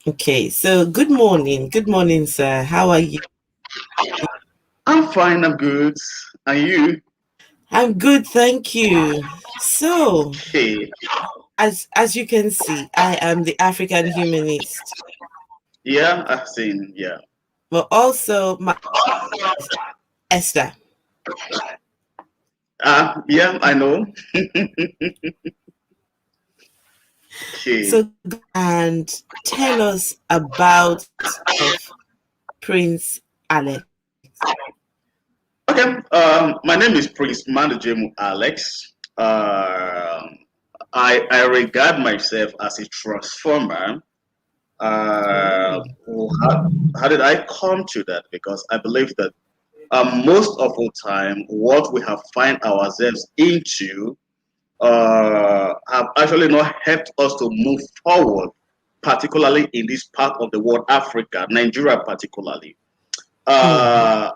Okay, so good morning. Good morning, sir. How are you? I'm fine, I'm good. And you? I'm good, thank you. So, Okay. as you can see, I am the African humanist, Yeah, I've seen, yeah. but also my Esther. Yeah, I know. Okay. So, and tell us about of Prince Alex. Okay. My name is Prince Madejemu Alex. I regard myself as a transformer. Uh, Oh. how did I come to that? Because I believe that most of the time, what we have find ourselves into have actually not helped us to move forward, particularly in this part of the world, Africa, Nigeria particularly. Mm.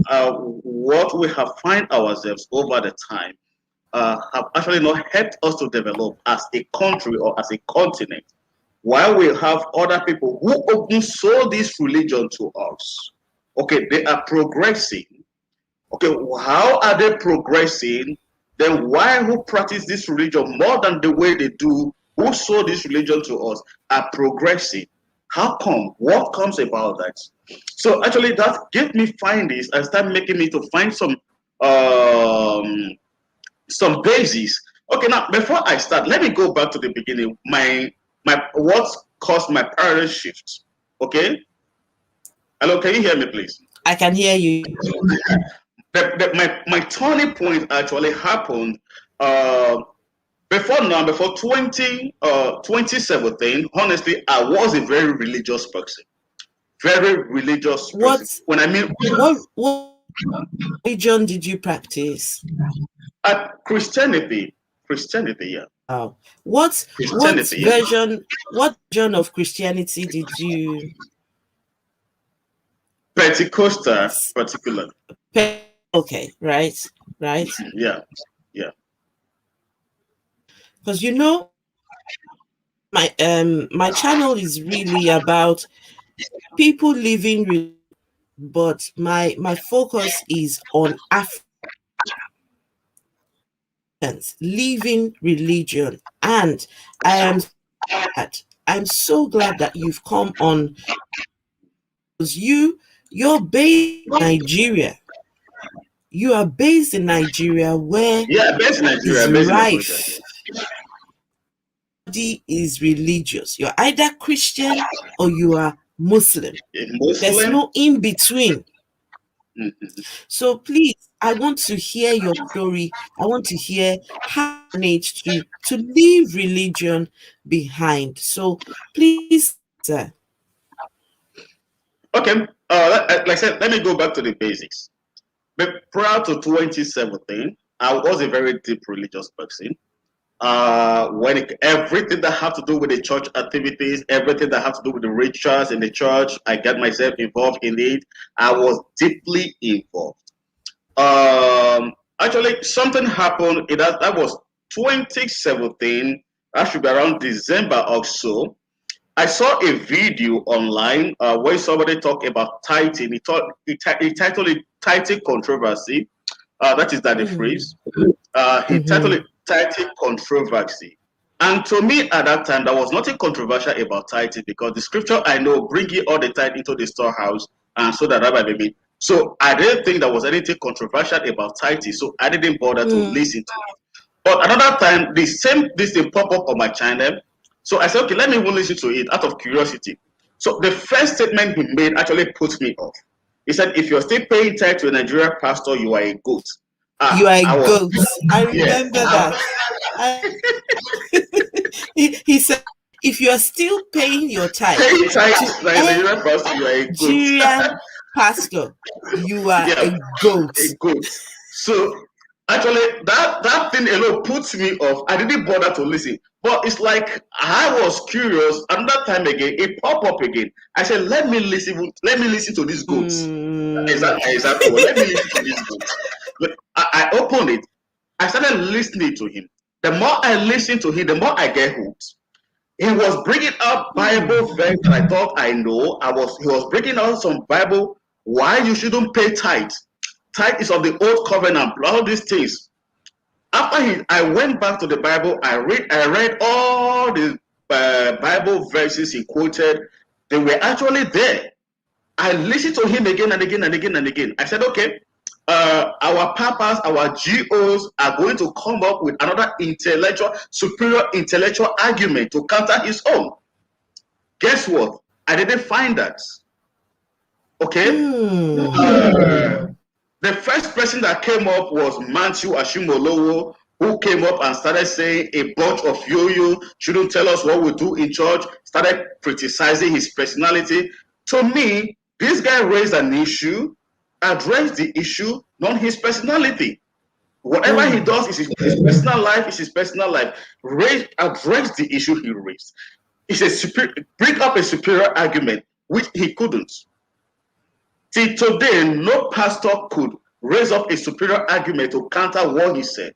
Uh, what we have find ourselves over the time have actually not helped us to develop as a country or as a continent. While we have other people who open sold this religion to us, okay, they are progressing. Okay, how are they progressing? Then why who practice this religion more than the way they do, who sold this religion to us, are progressing? How come? What comes about that? So actually, that gave me findings and start making me to find um, some basis. Okay, now before I start, let me go back to the beginning. My what caused my paradigm shift? Okay, hello, can you hear me, please? I can hear you. My turning point actually happened uh, before 2017. Honestly, I was a very religious person. Very religious person. What When I mean what religion did you practice? Christianity, Christianity, yeah. Wow. What Christianity, yeah. version of Christianity did you Pentecostal, particularly. okay, right. Yeah, yeah. Because my channel is really about people living but my focus is on Africans living religion, and I am I'm so glad that you've come on because you're based in Nigeria. You are based in Nigeria where Yeah, based in Nigeria, is based in Abuja. rife. Everybody is religious. You're either Christian or you are Muslim. A There's Muslim. no in between. Mhm. So please, I want to hear your story. I want to hear how you managed to leave religion behind. So please, sir. Okay, like I said, let me go back to the basics. But prior to 2017, I was a very deep religious person. Everything that had to do with the church activities, everything that had to do with the rituals in the church, I got myself involved in it. I was deeply involved. Actually, something happened. That was 2017. That should be around December or so. I saw a video online where somebody talked about tithing. He titled it "Tithing Controversy." That is Daddy Mm, Freeze. He titled mhm. it "Tithing Controversy." And to me, at that time, there was nothing controversial about tithing because the scripture I know, bring ye all the tithe into the storehouse, and so that Rabbi may be. So I didn't think there was anything controversial about tithing, so I didn't bother to Mm, listen to it. But another time, the same this thing pop up on my channel. So I said, okay, let me even listen to it out of curiosity. So the first statement he made actually put me off. He said, if you're still paying tithe to a Nigerian pastor, you are a goat. you are a I was, goat. I yeah, remember that. I, he said, if you are still paying your tithe paying tithe to to a Nigerian pastor, you are a goat. Nigerian pastor, you are Yeah, a goat. a goat. So actually, that thing alone puts me off. I didn't bother to listen. But it's like I was curious, and that time again, it popped up again. I said, let me listen. Let me listen to these goats. Mm, Exactly. Let me listen to these goats. But I opened it. I started listening to him. The more I listen to him, the more I get hooked. He was bringing out Bible verse that I thought I know. He was bringing out some Bible why you shouldn't pay tithe. Tithe is of the old covenant, all these things. I went back to the Bible. I read all the Bible verses he quoted. They were actually there. I listened to him again and again and again and again. I said, okay, our papas, our GOs are going to come up with another superior intellectual argument to counter his own. Guess what? I didn't find that. Okay? The first person that came up was Matthew Ashimolowo, who came up and started saying a bunch of yo-yo shouldn't tell us what we do in church, started criticizing his personality. To me, this guy raised an issue, addressed the issue, not his personality. Whatever he does is his personal life, is his personal life. Address the issue he raised. Bring up a superior argument, which he couldn't. Till today, no pastor could raise up a superior argument to counter what he said.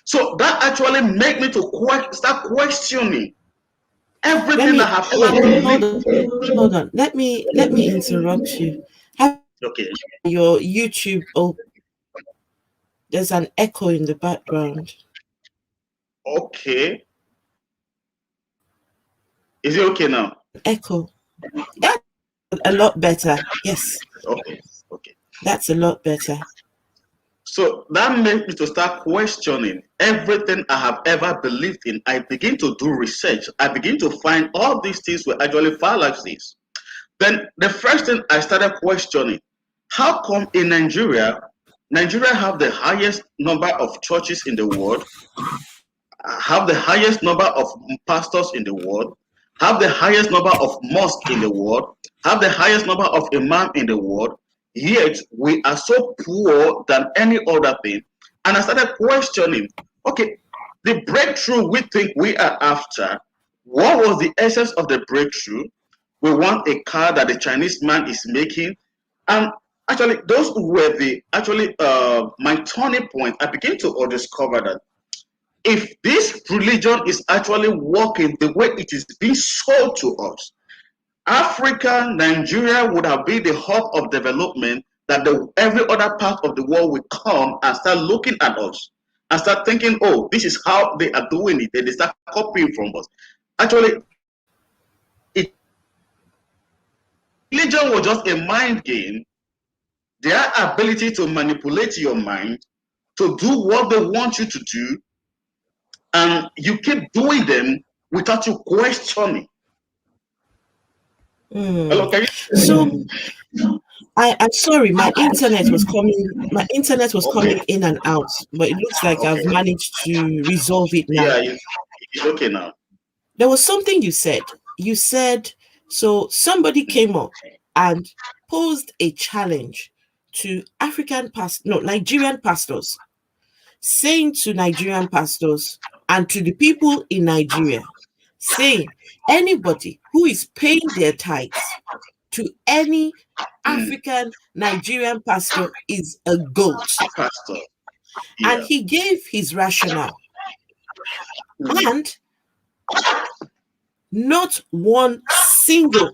So that actually made me to start questioning everything I have ever believed. Hold on. Let me interrupt you. Okay. Your YouTube. Oh, there's an echo in the background. Okay. Is it okay now? Echo. Yeah, a lot better. Yes. Okay. Okay. That's a lot better. So that made me to start questioning everything I have ever believed in. I begin to do research. I begin to find all these things were actually fallacies. Then the first thing I started questioning, how come in Nigeria have the highest number of churches in the world, have the highest number of pastors in the world, have the highest number of mosques in the world, have the highest number of imam in the world, yet we are so poor than any other thing. And I started questioning, okay, the breakthrough we think we are after, what was the essence of the breakthrough? We want a car that the Chinese man is making. And actually, those were my turning point. I began to discover that if this religion is actually working the way it is being sold to us, Africa, Nigeria would have been the hub of development that every other part of the world will come and start looking at us and start thinking, oh, this is how they are doing it. They start copying from us. Actually, religion was just a mind game. Their ability to manipulate your mind, to do what they want you to do, and you keep doing them without you questioning. Hello, can you? So I'm sorry, my internet was coming in and out, but it looks like I've managed to resolve it now. Yeah, it's okay now. There was something you said. You said, so somebody came up and posed a challenge to Nigerian pastors, saying to Nigerian pastors and to the people in Nigeria, saying anybody who is paying their tithes to any African Nigerian pastor is a goat. Pastor. Yeah. And he gave his rationale. And not one single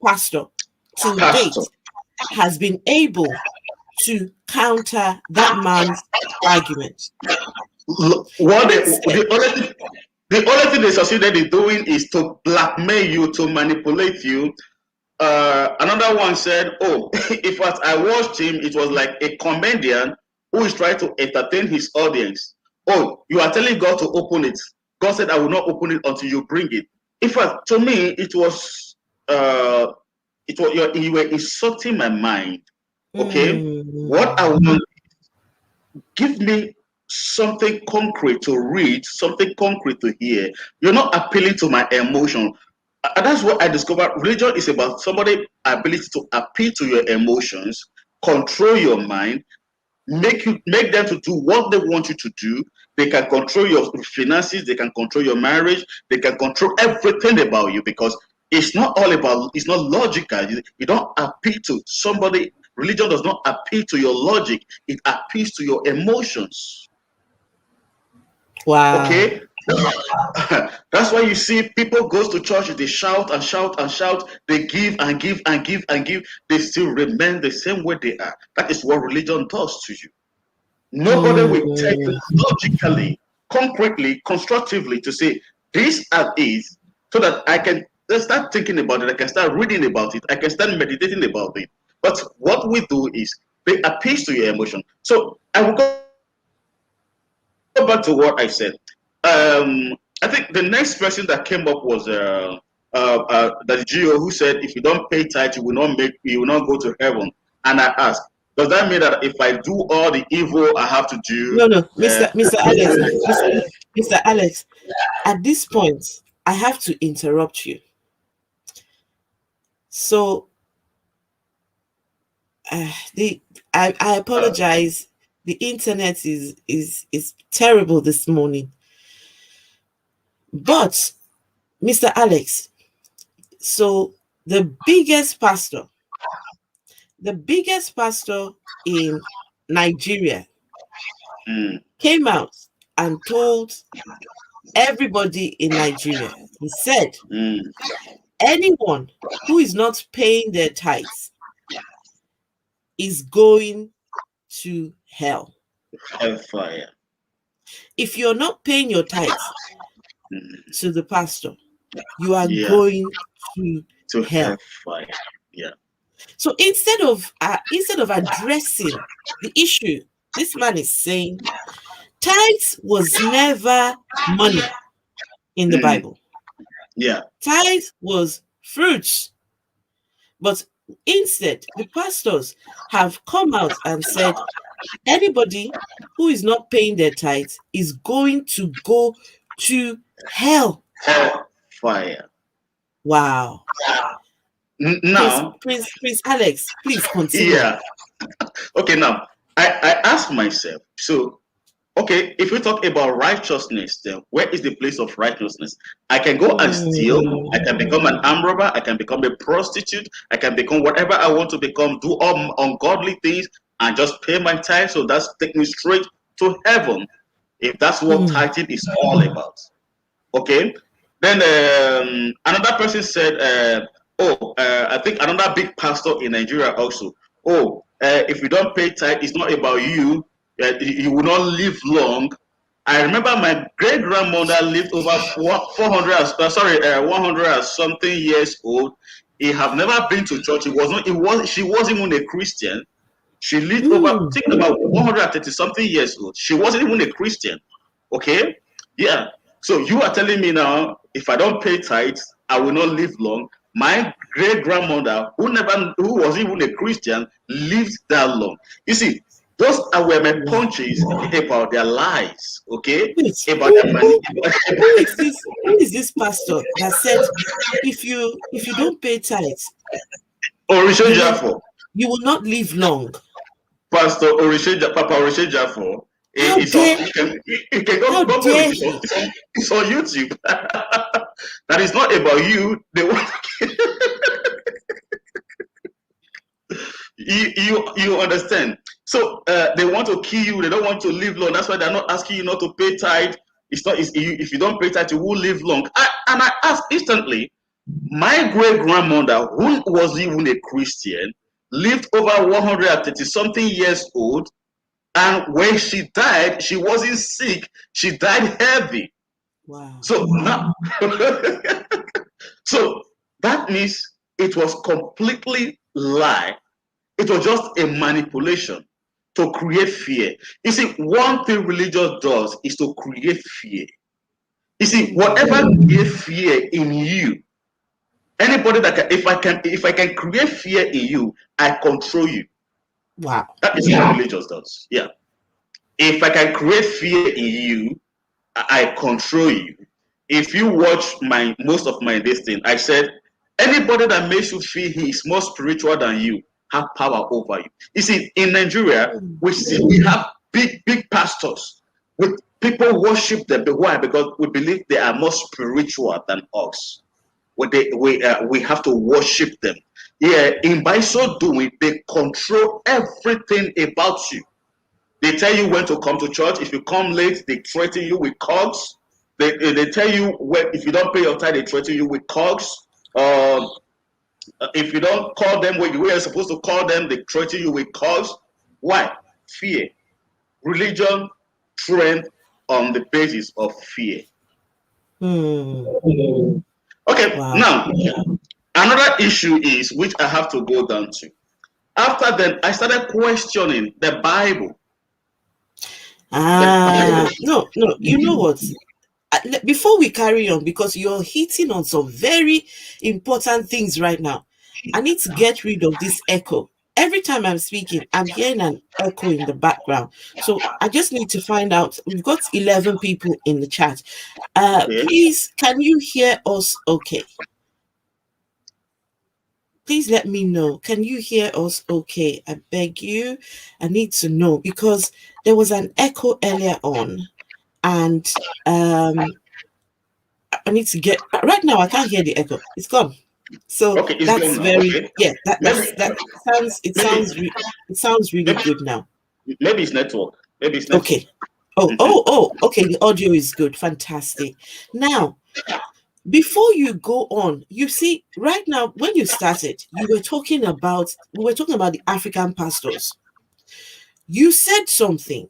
pastor to date has been able to counter that man's argument. The only thing they succeeded in doing is to blackmail you, to manipulate you. Another one said, oh, if as I watched him, it was like a comedian who is trying to entertain his audience. Oh, you are telling God to open it. God said, I will not open it until you bring it. In fact, to me, it was you were insulting my mind. Okay, what I want, give me something concrete to read, something concrete to hear. You're not appealing to my emotion. And that's what I discovered. Religion is about somebody's ability to appeal to your emotions, control your mind, make them to do what they want you to do. They can control your finances, they can control your marriage, they can control everything about you, because it's not logical. You don't appeal to somebody. Religion does not appeal to your logic, it appeals to your emotions. Wow. Okay. That's why you see people goes to church, they shout and shout and shout, they give and give and give and give, they still remain the same way they are. That is what religion does to you. Nobody will tell you Mm, logically, concretely, constructively to say this as is, so that I can start thinking about it, I can start reading about it, I can start meditating about it. But what we do is they appeal to your emotion. So I will go back to what I said. I think the next person that came up was the Geo, who said if you don't pay tithe, you will not go to heaven. And I asked, does that mean that if I do all the evil I have to do, no, no, uh, Mr. Alex, Mr. Alex. At this point, I have to interrupt you. So, the I apologize. The internet is terrible this morning. But, Mr. Alex, so the biggest pastor in Nigeria mm, came out and told everybody in Nigeria, he said, mm, anyone who is not paying their tithes is going to hell. hellfire, If you're not paying your tithes mm, to the pastor, you are yeah, going to to hell. hellfire, yeah, So instead of addressing the issue, this man is saying tithes was never money in the mm, Bible. yeah, Tithes was fruits. But instead, the pastors have come out and said anybody who is not paying their tithes is going to go to hell. hellfire. Wow. Now, Prince Alex, please continue. yeah, okay, now I ask myself, so okay, if we talk about righteousness, then where is the place of righteousness? I can go and steal, I Mm, can become an armed robber, I can become a prostitute, I can become whatever I want to become, do all ungodly things and just pay my tithe. So that's take me straight to heaven if that's what mm, tithing is all about. Okay. Then another person said, I think another big pastor in Nigeria also. Oh, if you don't pay tithe, it's not about you. You will not live long. I remember my great grandmother lived over 400, 100 and something years old. He have never been to church. He was not. It was. She wasn't even a Christian. She lived over, mm. think about 130 something years old. She wasn't even a Christian. Okay? Yeah. So you are telling me now, if I don't pay tithes, I will not live long. My great grandmother, who was even a Christian, lived that long. You see, those were my Wow. punches about their lives, okay? Wait, About their money. who is this pastor that said if you don't pay tithes, Orisho you will Jaffo, you will not live long? Pastor Orisho, Papa Orisho Jaffo. How It's on. dare You can how Google it. dare It's on, he? it's on YouTube. That is not about you. They want you understand. So they want to kill you. They don't want to live long. That's why they're not asking you not to pay tithe. It's not. If you don't pay tithe, you will live long. And I asked instantly. My great grandmother, who was even a Christian, lived over 130 something years old. And when she died, she wasn't sick. She died heavy. Wow. So now, so that means it was completely lie. It was just a manipulation to create fear. You see, one thing religion does is to create fear. You see, whatever Mm. creates fear in you, anybody that can, if I can create fear in you, I control you. Wow. That is what religion does. Yeah. If I can create fear in you, I control you. If you watch my most of my this thing, I said anybody that makes you feel he is more spiritual than you have power over you. You see, in Nigeria, Mm. we have big pastors with people worship them. Why? Because we believe they are more spiritual than us. We have to worship them. Yeah, in by so doing, they control everything about you. They tell you when to come to church. If you come late, they threaten you with cogs. They tell you when, if you don't pay your tithe, they threaten you with cogs. Um, if you don't call them when you were supposed to call them, they threaten you with cogs. Why? Fear. Religion trend on the basis of fear. Hmm. Okay, Wow. now another issue is which I have to go down to. After then, I started questioning the Bible. The Bible. No, no. You know what? Before we carry on, because you're hitting on some very important things right now, I need to get rid of this echo. Every time I'm speaking, I'm hearing an echo in the background. So I just need to find out. We've got 11 people in the chat. Okay. Please, can you hear us okay? Please let me know. Can you hear us okay? I beg you. I need to know because there was an echo earlier on, and um I need to get right now. I can't hear the echo. It's gone. So Okay, it's that's gone now. very, Okay. yeah. Maybe That sounds. maybe It sounds really maybe good now. maybe it's network. Maybe it's network. Okay. Oh, Mhm. okay. The audio is good. Fantastic. Now, before you go on, you see, right now, when you started, we were talking about the African pastors. You said something.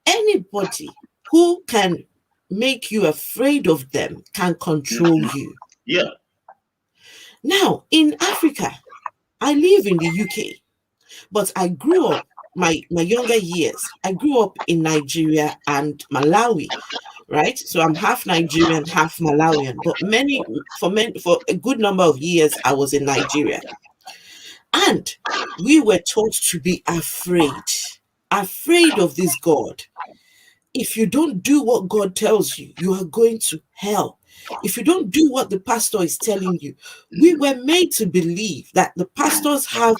Anybody who can make you afraid of them can control Mhm. you. Yeah. Now, in Africa, I live in the UK, but I grew up my younger years. I grew up in Nigeria and Malawi, right? So I'm half Nigerian, half Malawian. But for a good number of years, I was in Nigeria, and we were taught to be afraid of this God. If you don't do what God tells you, you are going to hell. If you don't do what the pastor is telling you, we Mhm. were made to believe that the pastors have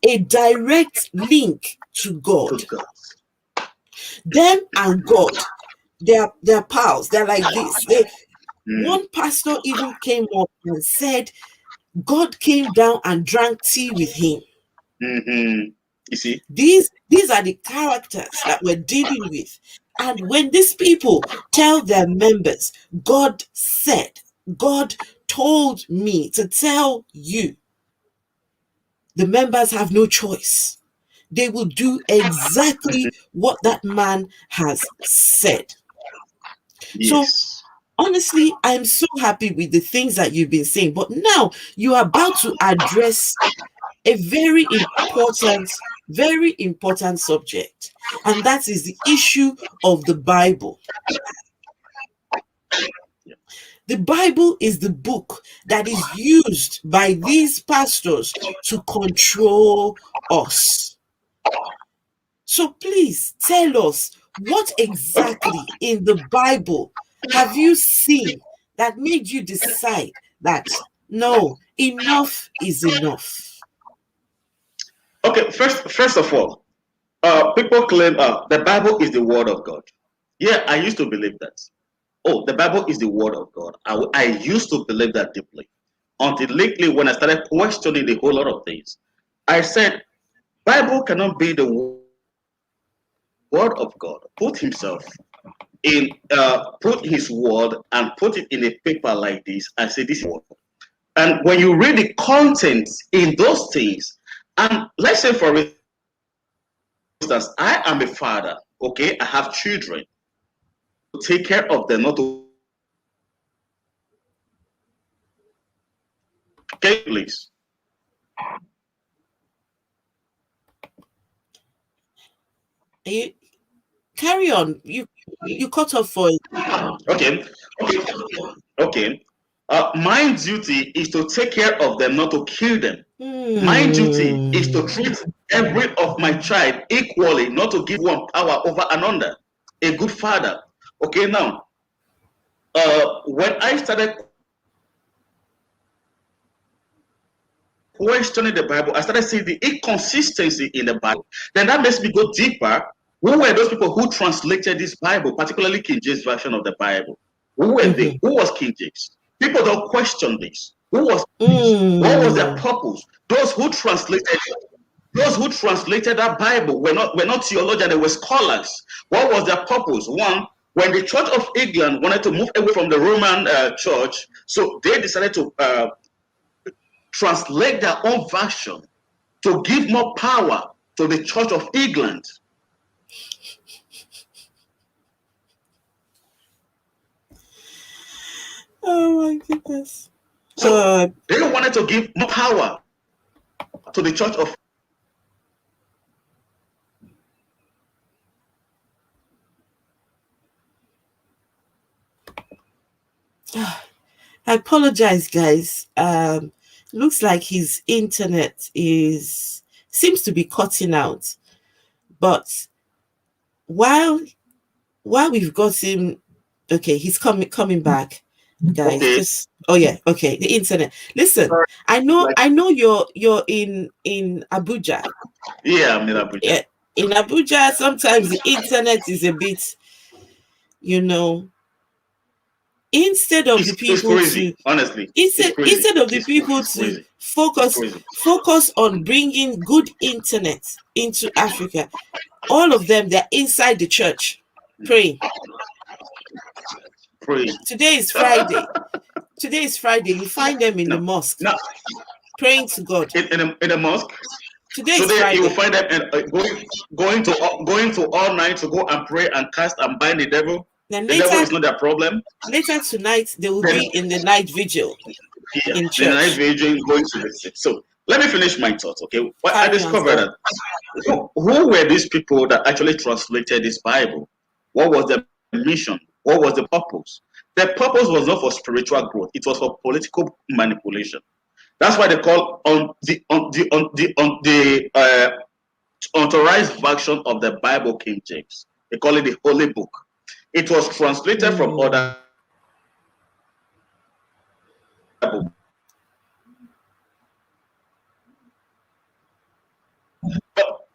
a direct link to To God. God. Them and God, they're pals. They're like this. Mm. One pastor even came up and said God came down and drank tea with him. Mm-hmm. You see? These are the characters that we're dealing with. And when these people tell their members, God said, God told me to tell you, the members have no choice. They will do exactly what that man has said. So Yes. honestly, I'm so happy with the things that you've been saying. But now you are about to address a very important subject, and that is the issue of the Bible. The Bible is the book that is used by these pastors to control us. So please tell us, what exactly in the Bible have you seen that made you decide that no, enough is enough? Okay. First of all, people claim the Bible is the word of God. Yeah, I used to believe that. Oh, the Bible is the word of God. I used to believe that deeply. Until lately, when I started questioning a whole lot of things, I said, Bible cannot be the word of God. Put his word and put it in a paper like this and say this is word. And when you read the content in those things, and let's say for instance, I am a father, okay, I have children, take care of them, not to okay, please. You carry on. You cut off for Okay, okay, okay. My duty is to take care of them, not to kill them. My duty is to Hmm. treat every of my child equally, not to give one power over another. A good father. Okay, now, when I started questioning the Bible, I started seeing the inconsistency in the Bible. Then that makes me go deeper. Who were those people who translated this Bible, particularly King James version of the Bible? Who were they? Mhm. Who was King James? People don't question this. Who was this? What was their Mm. purpose? Those who translated that Bible were not theologians, they were scholars. What was their purpose? One, When the Church of England wanted to move away from the Roman Church, so they decided to translate their own version to give more power to the Church of England. Oh my goodness. So they wanted to give more power to the Church of I apologize, guys. Looks like his internet seems to be cutting out. But while we've got him, okay, he's coming back, guys. Okay. Just yeah, okay. The internet. Listen, I know you're in Abuja. Yeah, I'm in Abuja. Yeah, in Abuja, sometimes the internet is a bit, instead of the people crazy, to honestly. instead of the people to focus on bringing good internet into Africa, all of them, they're inside the church praying. Today is Friday. You find them in the mosque praying to God. In the mosque. Today is Friday. You will find them going to all night to go and pray and cast and bind the devil. Then the devil is not their problem. Later tonight, they will be in the night vigil in church. The night vigil going to the So let me finish my thoughts, okay? I discovered that who were these people that actually translated this Bible? What was the mission? What was the purpose? The purpose was not for spiritual growth; it was for political manipulation. That's why they call the authorized version of the Bible, King James. They call it the Holy Book. It was translated from other. But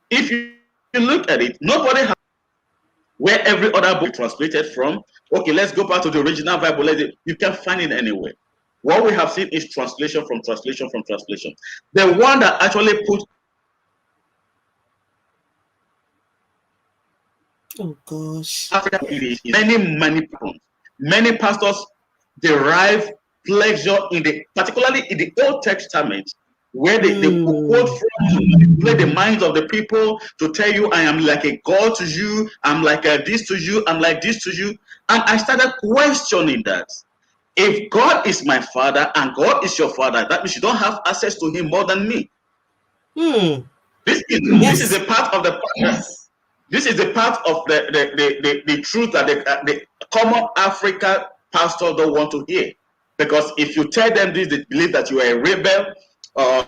if you look at it, nobody has where every other book translated from. Okay, let's go back to the original Bible. You can't find it anywhere. What we have seen is translation from translation from translation. The one that actually put Africa is many pastors derive pleasure in particularly in the Old Testament, where they quote from to manipulate the minds of the people to tell you, I am like a God to you, I'm like this to you, I'm like this to you. And I started questioning that. If God is my father and God is your father, that means you don't have access to him more than me. This is a part of the This is the part of the truth that the common African pastor don't want to hear. Because if you tell them this, they believe that you are a rebel, or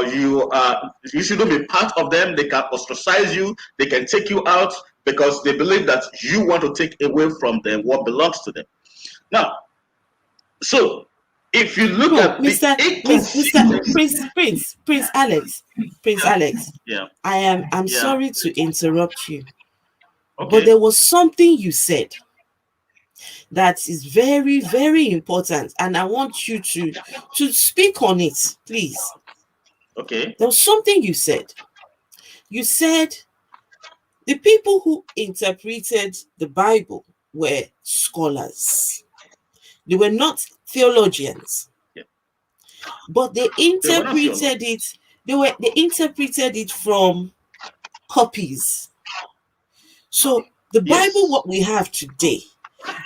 you shouldn't be part of them. They can ostracize you, they can take you out, because they believe that you want to take away from them what belongs to them. Now, so if you look at Mr. Prince Alex, yeah, I'm sorry to interrupt you, but there was something you said that is very, very important, and I want you to speak on it, please. Okay. There was something you said. You said the people who interpreted the Bible were scholars. They were not theologians. Yeah. But they interpreted it. They interpreted it from copies. So the Bible, what we have today,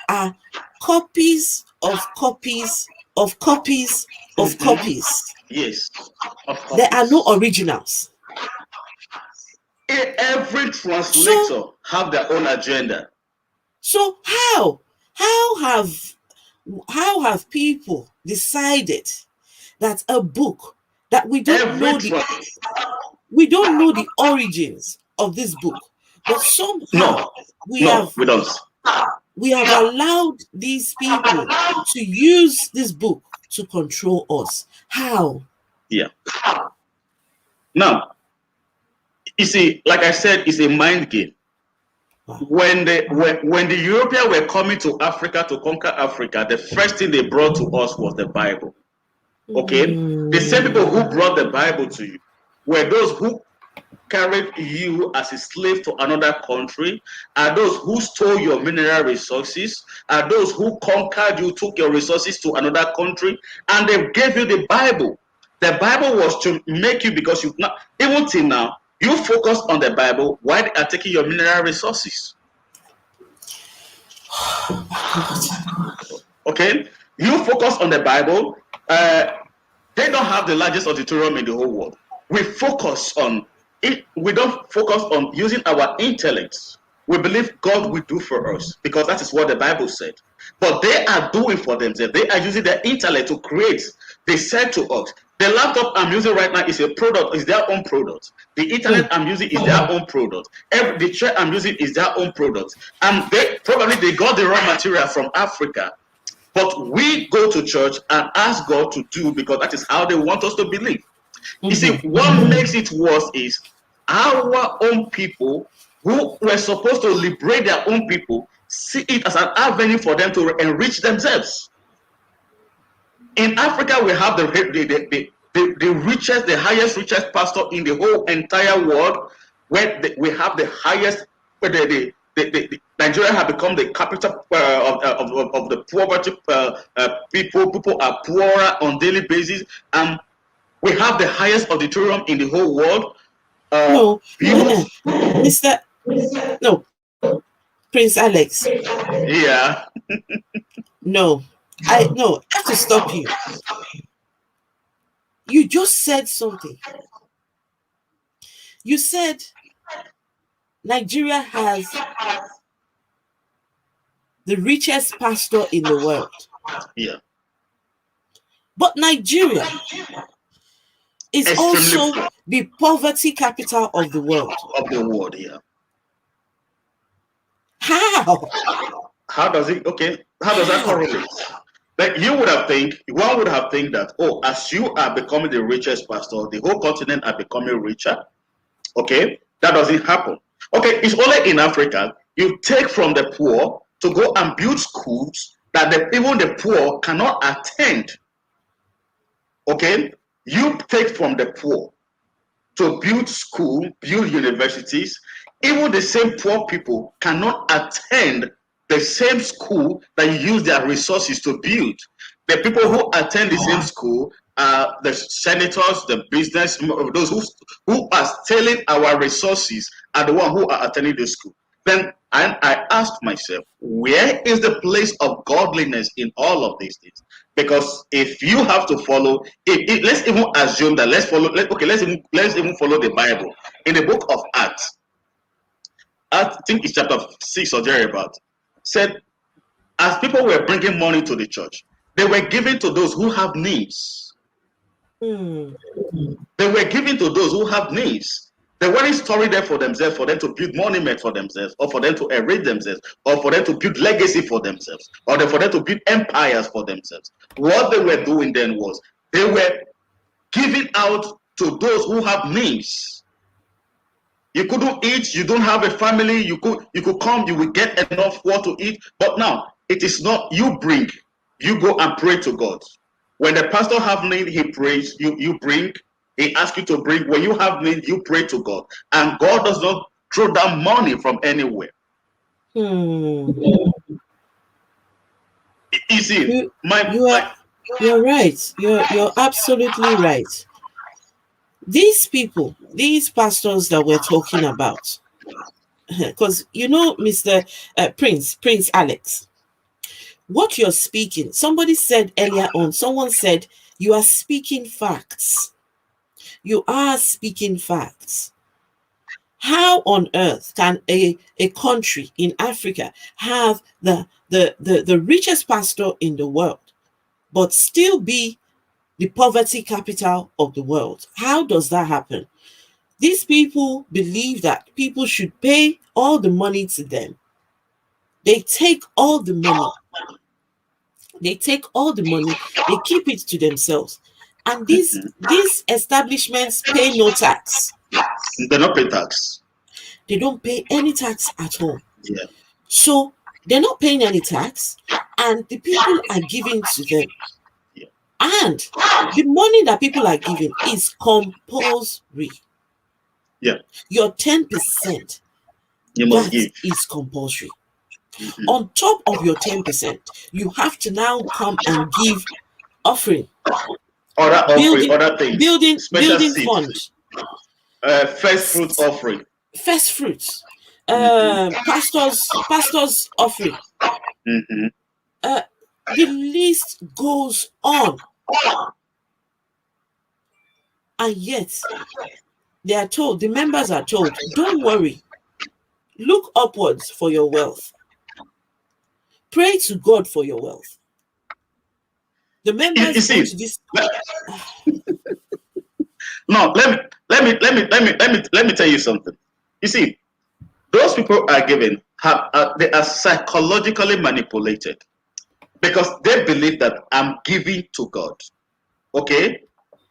are copies of copies of copies of copies. Yes. There are no originals. Every translator have their own agenda. So how have people decided that a book that we don't know the origins of this book, but somehow we have allowed these people to use this book to control us? How? Yeah. Now, you see, like I said, it's a mind game. When the Europeans were coming to Africa to conquer Africa, the first thing they brought to us was the Bible. Okay? The same people who brought the Bible to you were those who carried you as a slave to another country, are those who stole your mineral resources, are those who conquered you, took your resources to another country, and they gave you the Bible. The Bible was to make you, because you not even till now, you focus on the Bible while they are taking your mineral resources. Oh my God. Okay? You focus on the Bible. They don't have the largest auditorium in the whole world. We focus on it. We don't focus on using our intellects. We believe God will do for us because that is what the Bible said. But they are doing for themselves. They are using their intellect to create. They said to us, the laptop I'm using right now is a product, is their own product. The internet I'm using is their own product. The chair I'm using is their own product. And they got the raw material from Africa. But we go to church and ask God to do because that is how they want us to believe. You see, what makes it worse is our own people who were supposed to liberate their own people see it as an avenue for them to enrich themselves. In Africa, we have the richest, the highest, richest pastor in the whole entire world, where we have the highest, Nigeria have become the capital of the poverty people. People are poorer on daily basis, and we have the highest auditorium in the whole world. No, People, Mr. No, Prince Alex. yeah, No, I have to stop you. You just said something. You said Nigeria has the richest pastor in the world. yeah, But Nigeria is extremely also the poverty capital of the world. of the world. Yeah. How? How does it? Okay, how does that correlate? Like one would have think that, oh, as you are becoming the richest pastor, the whole continent are becoming richer. Okay, that doesn't happen. Okay, it's only in Africa you take from the poor to go and build schools that even the poor cannot attend. Okay, you take from the poor to build school, build universities. Even the same poor people cannot attend the same school that you use their resources to build. The people who attend the same school are the senators, the business, those who are stealing our resources are the ones who are attending the school. Then I asked myself, where is the place of godliness in all of these things? Because if you have to follow, let's even assume that let's even follow the Bible in the book of Acts. I think it's chapter 6 or thereabout. Said as people were bringing money to the church, they were giving to those who have needs. Hmm. They were giving to those who have needs. They weren't storing there for themselves, for them to build monuments for themselves, or for them to enrich themselves, or for them to build legacy for themselves, or for them to build empires for themselves. What they were doing then was they were giving out to those who have needs. You couldn't eat, you don't have a family, you could come, you will get enough what to eat. But now it is not you bring, you go and pray to God. When the pastor have need, he prays, you bring, he asks you to bring. When you have need, you pray to God. And God does not throw down money from anywhere. Hmm. You see, You're right. You're absolutely right. These people, these pastors that we're talking about, because Mr. Prince Alex, what you're speaking, somebody said earlier on, someone said you are speaking facts. You are speaking facts. How on earth can a country in Africa have the richest pastor in the world, but still be the poverty capital of the world? How does that happen? These people believe that people should pay all the money to them. They take all the money. They take all the money. They keep it to themselves. And these establishments pay no tax. they not pay tax. They don't pay any tax at all. Yeah. So they're not paying any tax, and the people are giving to them. Yeah. And the money that people are giving is compulsory. Yeah. Your 10%, You must that give. is compulsory. Mhm. On top of your 10%, you have to now come and give offering, Other offering, building, other things, special building seed, fund, first fruit offering. first fruits, Mm-hmm. pastors offering. Mm-hmm. Uh, the list goes on, and yet the members are told, don't worry, look upwards for your wealth, pray to God for your wealth. The You members go see, to this. no, let me tell you something. You see, those people are given they are psychologically manipulated because they believe that I'm giving to God. Okay,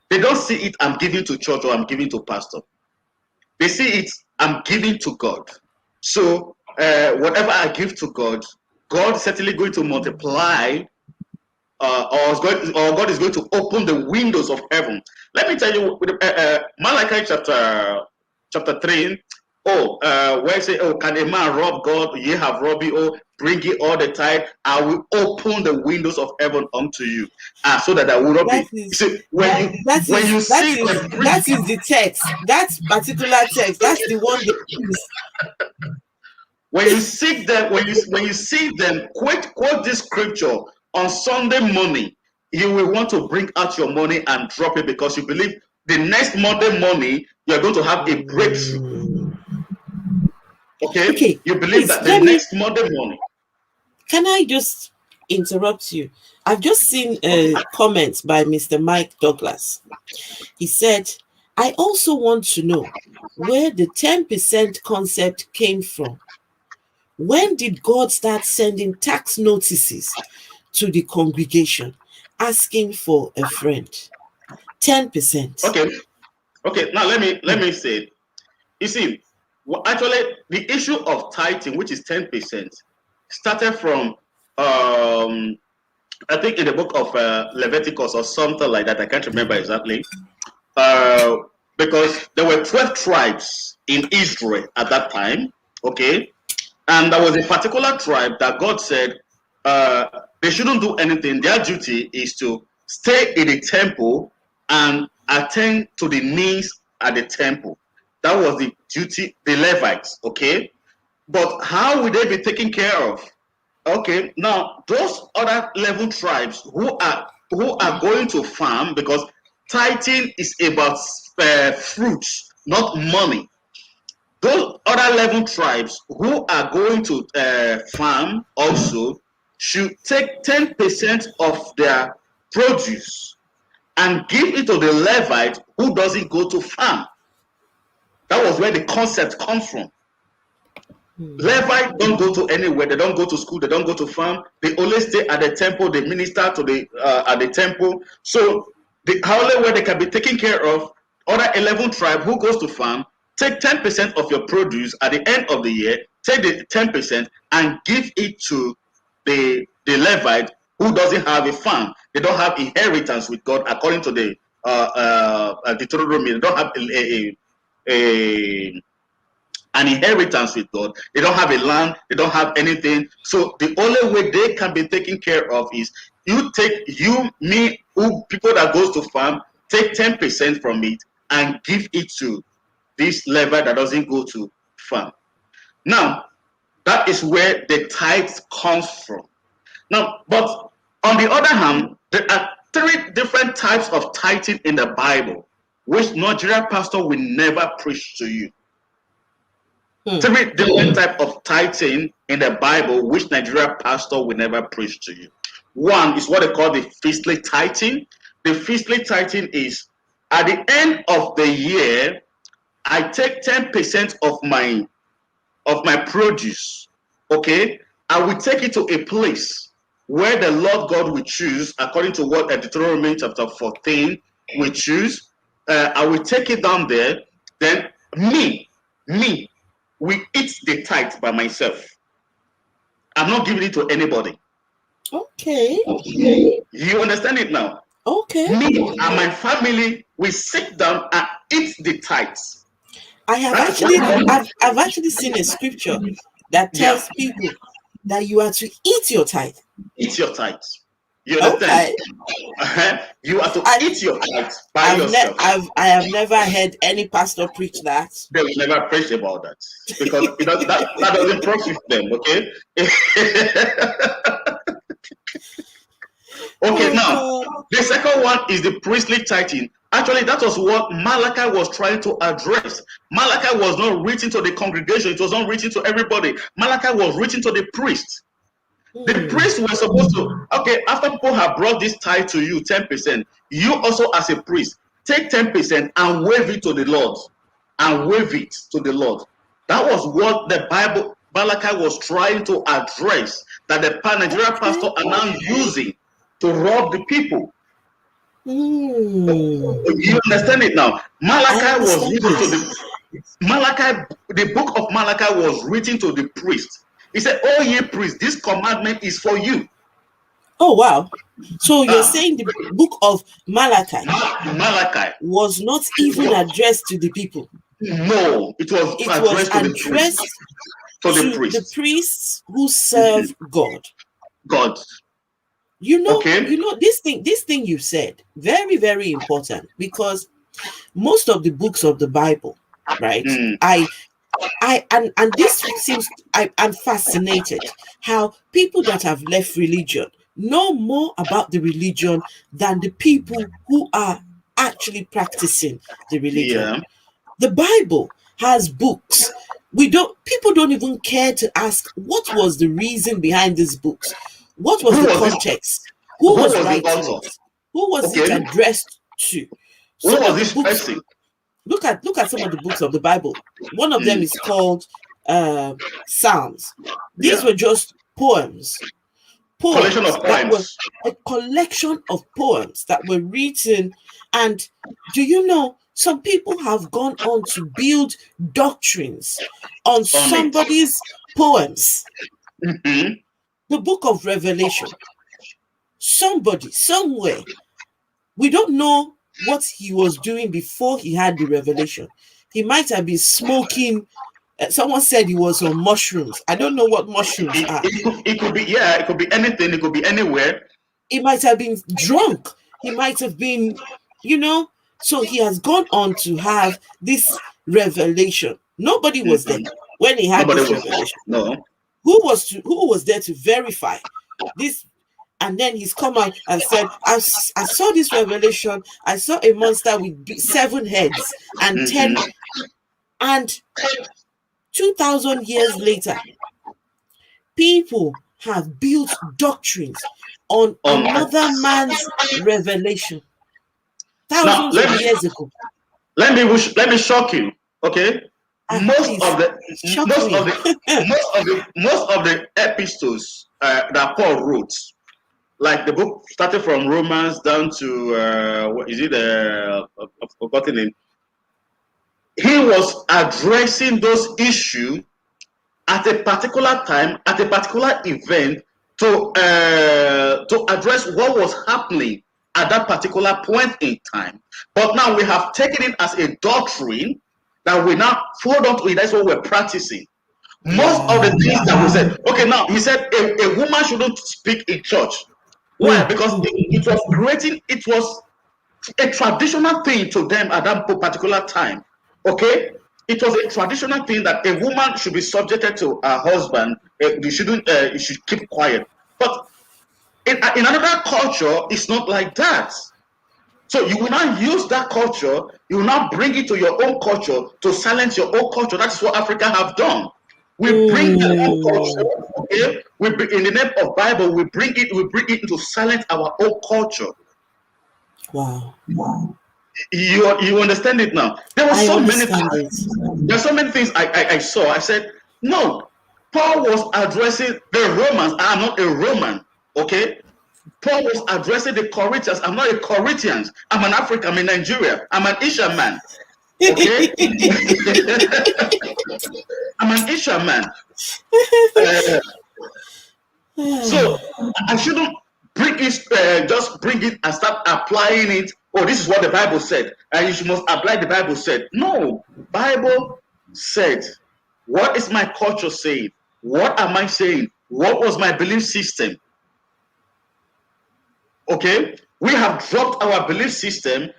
they don't see it I'm giving to church or I'm giving to pastor. They see it I'm giving to God. So whatever I give to God, God is certainly going to multiply, or God is going to open the windows of heaven. Let me tell you, Malachi chapter 3. Oh, where it say, oh, can a man rob God? Ye have robbed you. Oh, bring ye all the tithe. I will open the windows of heaven unto you, so that I will not be. That You is see, when you see the that is the text. That particular text. That's the one they use. when you seek them, when you see them quote this scripture on Sunday morning, you will want to bring out your money and drop it because you believe the next Monday morning you are going to have a breakthrough. Okay, Okay, you believe please that the let me. next Monday morning. Can I just interrupt you? I've just seen Okay. a comment by Mr. Mike Douglas. He said, I also want to know where the 10% concept came from. When did God start sending tax notices to the congregation asking for a friend? 10%. Okay. Okay. Now let Hmm. me say, you see, actually the issue of tithing, which is 10%, started from I think in the book of Leviticus or something like that. I can't remember exactly. Uh, because there were 12 tribes in Israel at that time. Okay. And there was a particular tribe that God said they shouldn't do anything. Their duty is to stay in the temple and attend to the needs at the temple. That was the duty, the Levites. Okay. But how will they be taken care of? Okay, now those other 11 tribes who are going to farm, because tithing is about fruits, not money. Those other 11 tribes who are going to farm also should take 10% of their produce and give it to the Levite who doesn't go to farm. That was where the concept comes from. Hmm. Levites don't go to anywhere. They don't go to school. They don't go to farm. They only stay at the temple. They minister to the at the temple. So the only way they can be taken care of, other 11 tribe who goes to farm, take 10% of your produce at the end of the year. Take the 10% and give it to the Levite who doesn't have a farm. They don't have inheritance with God according to the Deuteronomy. They don't have a an inheritance with God. They don't have a land, they don't have anything. So the only way they can be taken care of is me, who people that goes to farm, take 10% from it and give it to this level that doesn't go to farm. Now, that is where the tithe comes from. Now, but on the other hand, there are three different types of tithing in the Bible, which Nigerian pastor will never preach to you. Hmm. Three different type of tithing in the Bible, which Nigeria pastor will never preach to you. One is what they call the feastly tithing. The feastly tithing is at the end of the year, I take 10% of my produce. Okay, I will take it to a place where the Lord God will choose, according to what Deuteronomy chapter 14 will choose. I will take it down there. Then me, we eat the tithe by myself. I'm not giving it to anybody. Okay. You understand it now? Okay. Me and my family, we sit down and eat the tithes. I have That is what actually, you want. I've actually seen a scripture that Yeah, tells people that you are to eat your tithe. eat your tithes. You understand? Okay. You are to I eat your tithes by yourself. I have never heard any pastor preach that. They will never preach about that because that doesn't profit them. Okay. Okay. Oh Now God. the second one is the priestly tithing. Actually, that was what Malachi was trying to address. Malachi was not reaching to the congregation. It was not reaching to everybody. Malachi was reaching to the priest. The Hmm. priests were supposed to, okay, after people have brought this tithe to you, 10%, you also as a priest, take 10% and wave it to the Lord. And wave it to the Lord. That was what the Bible, Malachi was trying to address, that the Nigerian pastor Okay. are now using to rob the people. Hmm. You understand it now? I Malachi was understand written it. to the book of Malachi was written to the priest. He said, "Oh ye priests, this commandment is for you." Oh wow. So you're Ah, saying the book of Malachi Malachi. was not even addressed to the people. No, it was It was addressed to the priest. addressed To the to the priest. priests who serve Mhm. God. God. You Okay. know this thing you said, very, very important, because most of the books of the Bible, right? Mm. And this seems, I'm fascinated how people that have left religion know more about the religion than the people who are actually practicing the religion. Yeah. The Bible has books. We don't People don't even care to ask what was the reason behind these books. What was Who the was this? context? Who Who was was the writing author? it? Who was it Okay. addressed to? Who Some was of the this books, person? look at some of the books of the Bible. One of them Mm. is called Psalms. These Yeah. were just Collection of poems that were poems. a collection of poems that were written. And do you know, some people have gone on to build doctrines on On it. somebody's poems. Mhm. The book of Revelation, somebody somewhere, we don't know what he was doing before he had the revelation. He might have been smoking. Someone said he was on mushrooms. I don't know what mushrooms are. It could be, yeah, it could be anything, it could be anywhere. He might have been drunk. He might have been, you know. So he has gone on to have this revelation. Nobody was there Mhm. when he had Nobody this was, revelation. no. Who was there to verify this? And then he's come out and said, I saw this revelation. I saw a monster with 7 heads and Mhm. 10, and 2,000 years later, people have built doctrines on On another man's revelation now thousands of years ago. let me shock you. Okay, Ah, most of please the shock me. most of the epistles that Paul wrote, like the book started from Romans down to what is it? I've forgotten it. He was addressing those issues at a particular time, at a particular event, to address what was happening at that particular point in time. But now we have taken it as a doctrine that we now hold on to it. That's what we're practicing. Most of the Yeah. things that we said, okay, now he said a woman shouldn't speak in church. Why? Mm, Because mm. it was a traditional thing to them at that particular time. Okay, it was a traditional thing that a woman should be subjected to her husband. You shouldn't. You should keep quiet. But in another culture, it's not like that. So you will not use that culture. You will not bring it to your own culture to silence your own culture. That is what Africa have done. We bring their own Mm. culture. Okay, in the name of Bible, we bring it. We bring it to silence our own culture. Wow. You understand it now. There were I so many understand things. it. There are so many things I saw. I said, no, Paul was addressing the Romans. I'm not a Roman. Okay. Paul was addressing the Corinthians. I'm not a Corinthian. I'm an African. I'm in Nigeria. I'm an Isha man. Okay. I'm an Isha man. Uh, so I shouldn't bring it, just bring it and start applying it oh, this is what the Bible said, and you must apply the Bible said. No, Bible said, what is my culture saying? What am I saying? What was my belief system? Okay, we have dropped our belief system.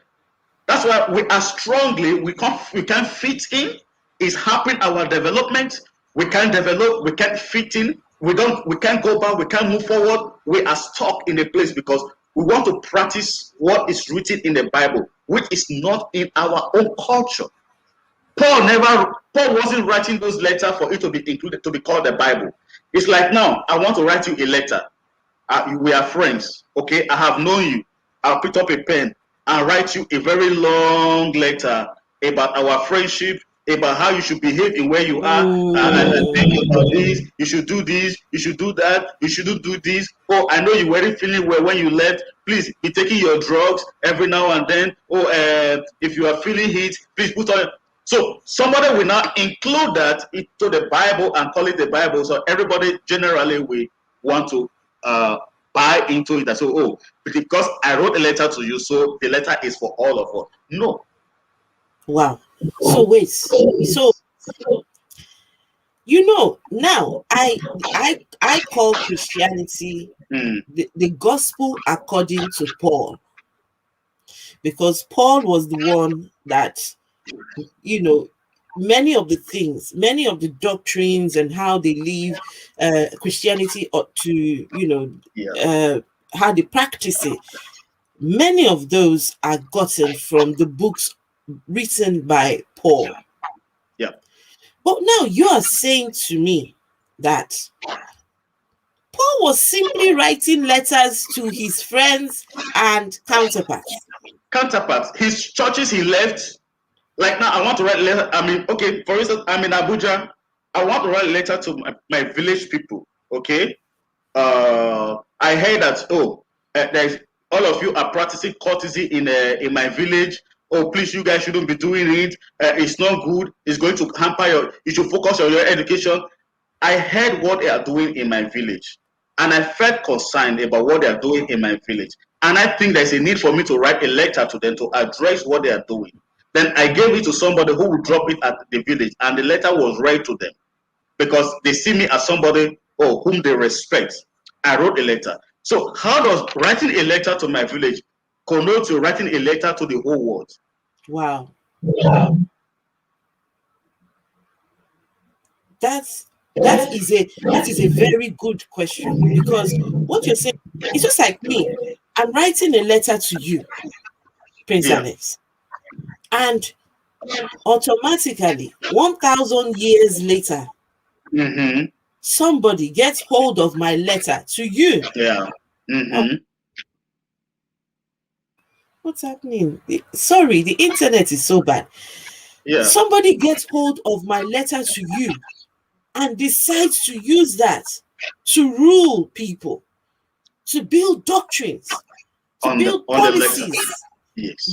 That's why we are strongly, we can't fit in. It's hampering our development. We can't develop, we can't fit in, we can't go back, we can't move forward. We are stuck in a place because we want to practice what is written in the Bible, which is not in our own culture. Paul wasn't writing those letters for it to be included, to be called the Bible. It's like, now I want to write you a letter. We are friends, okay? I have known you. I'll pick up a pen and write you a very long letter about our friendship, about how you should behave in where you are, and think about this. You should do this. You should do that. You shouldn't do this. Oh, I know you weren't feeling well when you left. Please be taking your drugs every now and then. Oh, if you are feeling heat, please put on. So somebody will now include that into the Bible and call it the Bible. So everybody generally will want to buy into it and say, oh, because I wrote a letter to you, so the letter is for all of us. No. Wow. So wait. So now I call Christianity the gospel according to Paul, because Paul was the one that, many of the things, many of the doctrines and how they live Christianity ought to, how they practice it. Many of those are gotten from the books written by Paul. Yeah. But now you are saying to me that Paul was simply writing letters to his friends and counterparts. His churches he left. Like now, I want to write a letter. Okay, for instance, I'm in Abuja. I want to write a letter to my village people. Okay. I heard that, there's all of you are practicing courtesy in my village. Oh, please, you guys shouldn't be doing it. It's not good. It's going to hamper you should focus on your education. I heard what they are doing in my village, and I felt concerned about what they are doing in my village. And I think there's a need for me to write a letter to them to address what they are doing. Then I gave it to somebody who would drop it at the village, and the letter was read to them because they see me as somebody whom they respect. I wrote a letter. So how does writing a letter to my village connote to writing a letter to the whole world? Wow. That is a very good question, because what you're saying is just like me. I'm writing a letter to you, Prince Alex, and automatically 1,000 years later, somebody gets hold of my letter to you. Yeah. What's happening? Sorry, the internet is so bad. Yeah. Somebody gets hold of my letter to you and decides to use that to rule people, to build doctrines, to build policies,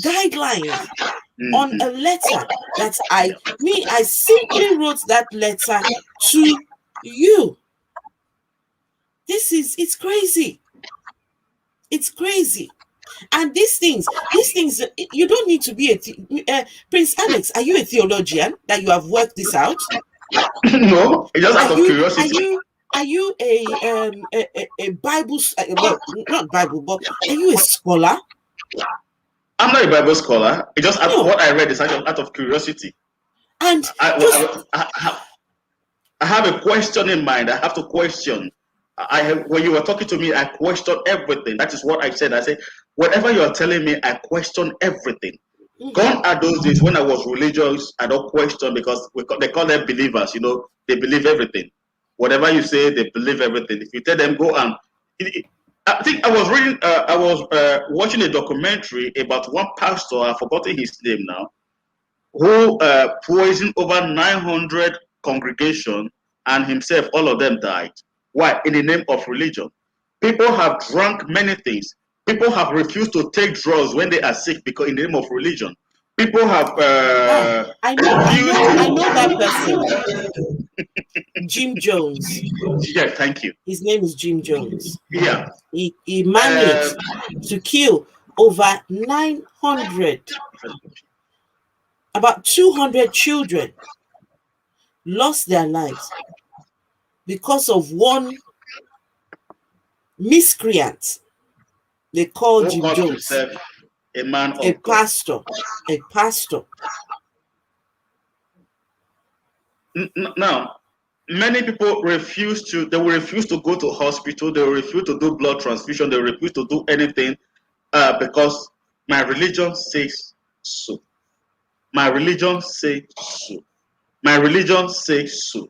guidelines on a letter that I simply wrote that letter to you. It's crazy. It's crazy. And these things, you don't need to be Prince Alex, are you a theologian that you have worked this out? No, it's just out of curiosity. Are you a Bible, well, not Bible, but are you a scholar? I'm not a Bible scholar. It's just what I read is out of curiosity. And I have a question in mind. I have to question. When you were talking to me, I questioned everything. That is what I said. I said, whatever you are telling me, I question everything. Gone are those days when I was religious. I don't question because they call them believers. They believe everything. Whatever you say, they believe everything. If you tell them go and, I think I was reading. I was watching a documentary about one pastor. I've forgotten his name now, who poisoned over 900 congregation, and himself, all of them died. Why? In the name of religion. People have drunk many things. People have refused to take drugs when they are sick because in the name of religion. People have. I know that person. Jim Jones. Yeah, thank you. His name is Jim Jones. Yeah. He managed to kill over 900, about 200 children lost their lives because of one miscreant they called Who Jim called Jones, himself a man a of God. pastor, a pastor. Now, many people refuse to, they will refuse to go to hospital, they will refuse to do blood transfusion, they will refuse to do anything because my religion says so. My religion says so. My religion says so.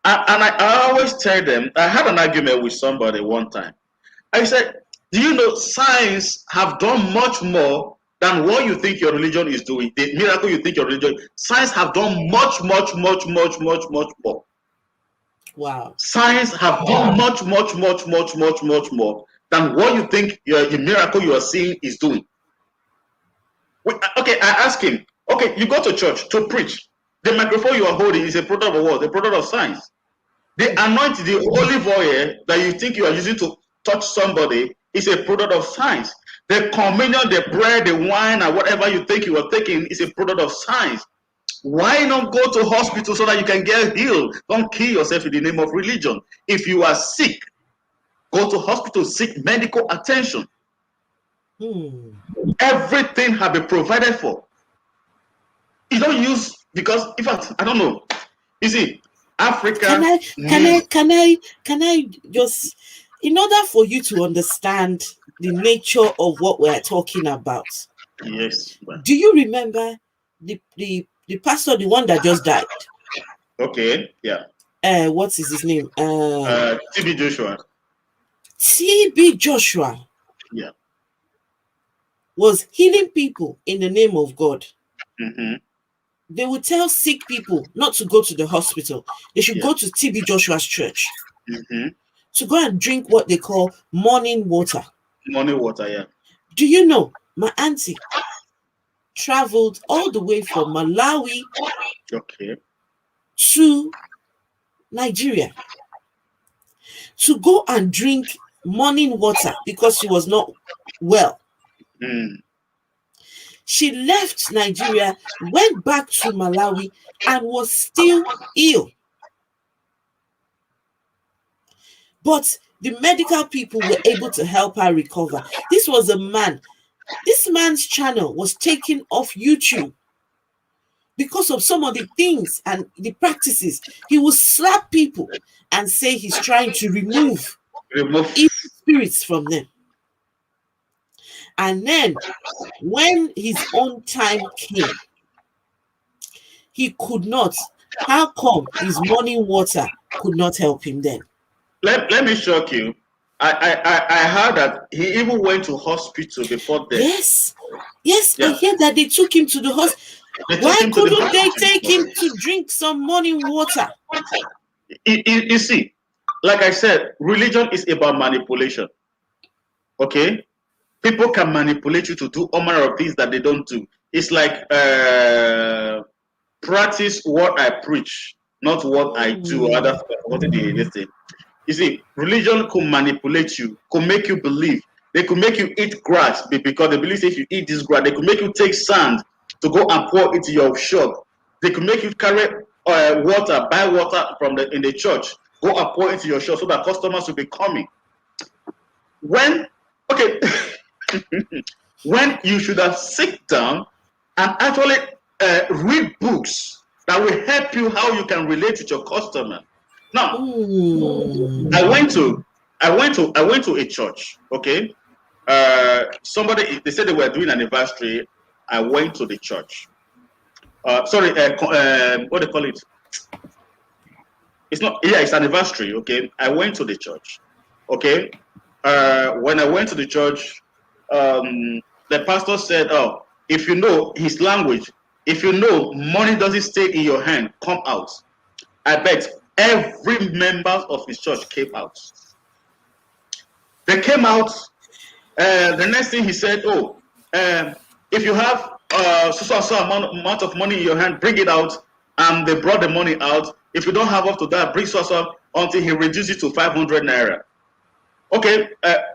And I always tell them, I had an argument with somebody one time. I said, do you know science have done much more than what you think your religion is doing? The miracle you think your religion, science have done much, much, much, much, much, much more. Wow. Science have done much, much, much, much, much, much more than what you think your miracle you are seeing is doing. Okay, I ask him, okay, you go to church to preach. The microphone you are holding is a product of what? A product of science. The anointing, the olive oil that you think you are using to touch somebody is a product of science. The communion, the bread, the wine, and whatever you think you are taking is a product of science. Why not go to hospital so that you can get healed? Don't kill yourself in the name of religion. If you are sick, go to hospital, seek medical attention. Everything has been provided for. You don't use, because in fact, I don't know. You see, Africa Can I just, in order for you to understand the nature of what we're talking about, yes. do you remember the pastor, the one that just died? Okay, yeah. What is his name? TB Joshua. TB Joshua. Yeah. Was healing people in the name of God. Mm-hmm. They would tell sick people not to go to the hospital. They should go to TB Joshua's church to go and drink what they call morning water. Morning water, yeah. Do you know, my auntie traveled all the way from Malawi to Nigeria to go and drink morning water because she was not well. She left Nigeria, went back to Malawi, and was still ill. But the medical people were able to help her recover. This was a man. This man's channel was taken off YouTube because of some of the things and the practices. He would slap people and say he's trying to remove evil spirits from them. And then when his own time came, he could not. How come his morning water could not help him then? Let me shock you. I heard that he even went to hospital before death. Yes. I hear that they took him to the hospital. Why couldn't they take him to drink some morning water? You see, like I said, religion is about manipulation. Okay? People can manipulate you to do all manner of things that they don't do. It's like practice what I preach, not what I do. What they say. You see, religion could manipulate you, could make you believe. They could make you eat grass because they believe if you eat this grass, they could make you take sand to go and pour into your shop. They could make you carry water, buy water in the church, go and pour into your shop so that customers will be coming. When you should have sit down and actually read books that will help you how you can relate with your customer. Now, I went to a church. Okay, somebody, they said they were doing an anniversary. I went to the church. What do they call it? It's not. Yeah, it's anniversary. Okay, I went to the church. Okay, when I went to the church, the pastor said, "Oh, if you know his language, if you know money doesn't stay in your hand, come out." I bet every member of his church came out. They came out. The next thing he said, "Oh, if you have so amount of money in your hand, bring it out." And they brought the money out. If you don't have up to that, bring so until he reduced it to 500 naira. Okay,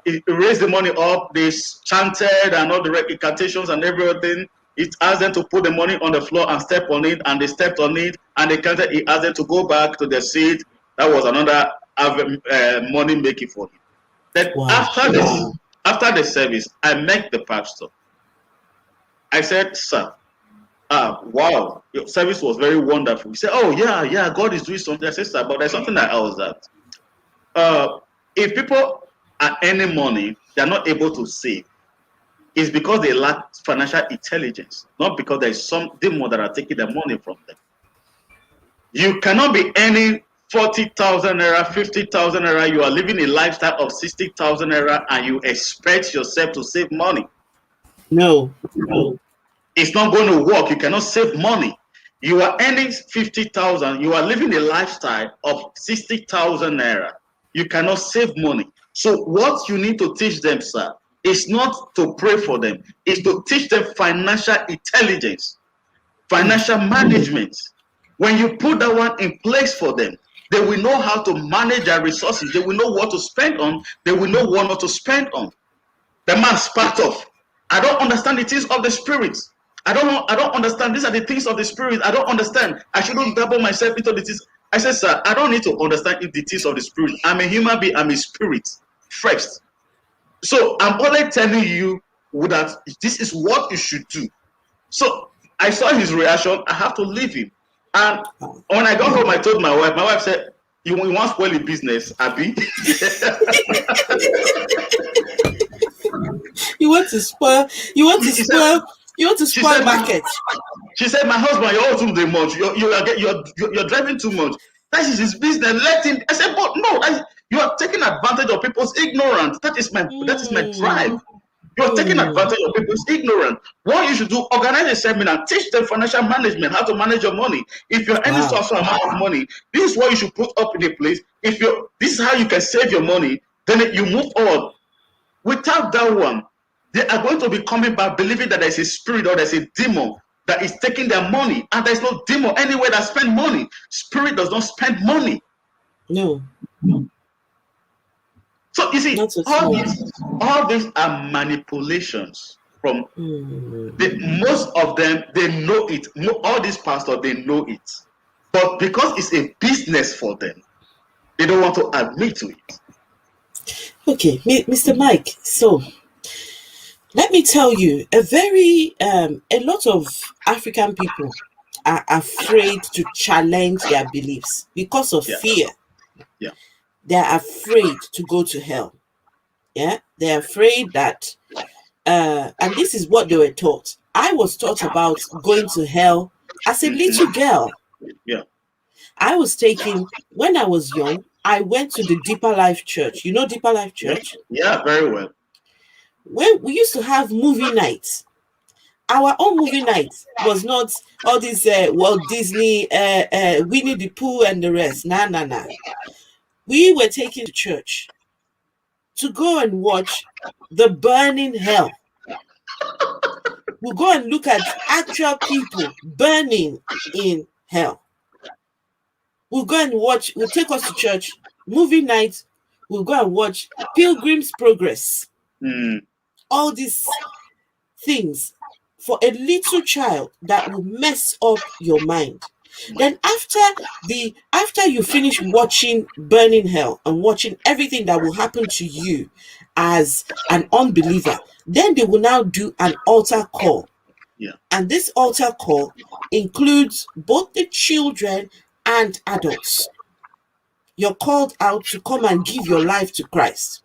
he raised the money up, they chanted and all the recantations and everything. It asked them to put the money on the floor and step on it, and they stepped on it, and they counted. He asked them to go back to their seat. That was another money making for him. Then Wow. after the service, I met the pastor. I said, "Sir, wow, your service was very wonderful." He said, "Oh yeah, yeah, God is doing something." I said, "Sir, but there's something that else that if people are earning money, they're not able to save. It's because they lack financial intelligence, not because there is some demon that are taking their money from them. You cannot be earning 40,000 naira, 50,000 naira. You are living a lifestyle of 60,000 naira, and you expect yourself to save money. No. It's not going to work. You cannot save money. You are earning 50,000. You are living a lifestyle of 60,000 naira. You cannot save money. So what you need to teach them, sir, is not to pray for them. It's to teach them financial intelligence, financial management. When you put that one in place for them, they will know how to manage their resources. They will know what to spend on. They will know what not to spend on. The man sparked off. I don't understand the things of the spirit. I don't understand. These are the things of the spirit. I don't understand. I shouldn't double myself into the things. I said, sir, I don't need to understand the things of the spirit. I'm a human being. I'm a spirit first. So I'm only telling you that this is what you should do. So I saw his reaction. I have to leave him. And when I got home, I told my wife. My wife said, "You want to spoil the business, Abby?" You want to spoil. You want to spoil. You want to spoil market. She said, "My husband, you're all too much. You're driving too much. That is his business. Let him." I said, "But no, you are taking advantage of people's ignorance. That is my drive. You're taking advantage of people's ignorance. What you should do, organize a seminar, teach them financial management, how to manage your money. If you're earning some amount of money, this is what you should put up in a place. This is how you can save your money. Then you move on. Without that one, they are going to be coming back believing that there's a spirit or there's a demon that is taking their money, and there's no demon anywhere that spend money. Spirit does not spend money. No. So you see, all these are manipulations from most of them. They know it. All these pastors, they know it, but because it's a business for them, they don't want to admit to it. Okay, Mr. Mike. So let me tell you, a lot of African people are afraid to challenge their beliefs because of fear. Yeah. They're afraid to go to hell. Yeah, they're afraid that, and this is what they were taught. I was taught about going to hell as a little girl. Yeah. I was taken, when I was young, I went to the Deeper Life Church. You know Deeper Life Church? Yeah, very well. When we used to have movie nights, our own movie night was not all these Walt Disney, Winnie the Pooh and the rest. Nah. We were taken to church to go and watch the burning hell. We'll go and look at actual people burning in hell. We'll go and watch, we'll take us to church, movie night, we'll go and watch Pilgrim's Progress. All these things for a little child that will mess up your mind. Then after you finish watching Burning Hell and watching everything that will happen to you as an unbeliever, then they will now do an altar call. Yeah. And this altar call includes both the children and adults. You're called out to come and give your life to Christ.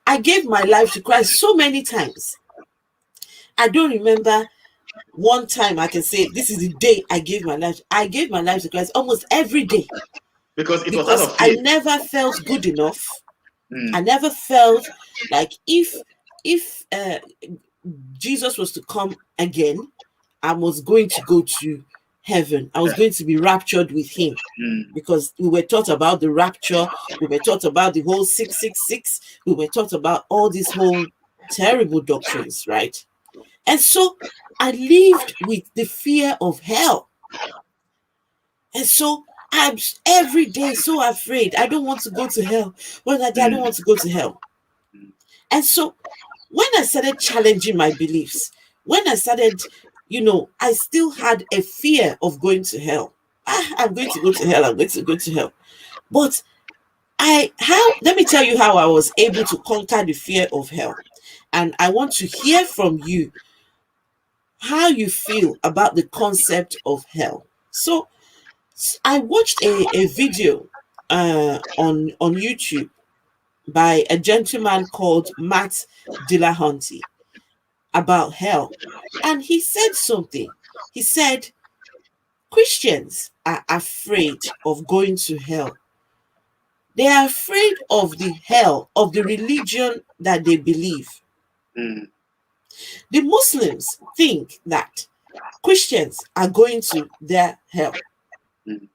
I gave my life to Christ so many times. I don't remember one time I can say this is the day I gave my life. I gave my life to Christ almost every day. Because it was out of fear. I never felt good enough. I never felt like if Jesus was to come again, I was going to go to heaven. I was going to be raptured with him, because we were taught about the rapture. We were taught about the whole 666. We were taught about all these whole terrible doctrines, right? And so I lived with the fear of hell. And so I'm every day so afraid. I don't want to go to hell. When I die, I don't mm, want to go to hell. And so when I started challenging my beliefs, when I started, I still had a fear of going to hell. I'm going to go to hell. I'm going to go to hell. But let me tell you how I was able to conquer the fear of hell. And I want to hear from you how you feel about the concept of hell. So I watched a video on YouTube by a gentleman called Matt Dillahunty about hell. And he said something. He said, Christians are afraid of going to hell. They are afraid of the hell, of the religion that they believe. mm, The Muslims think that Christians are going to their hell. mm,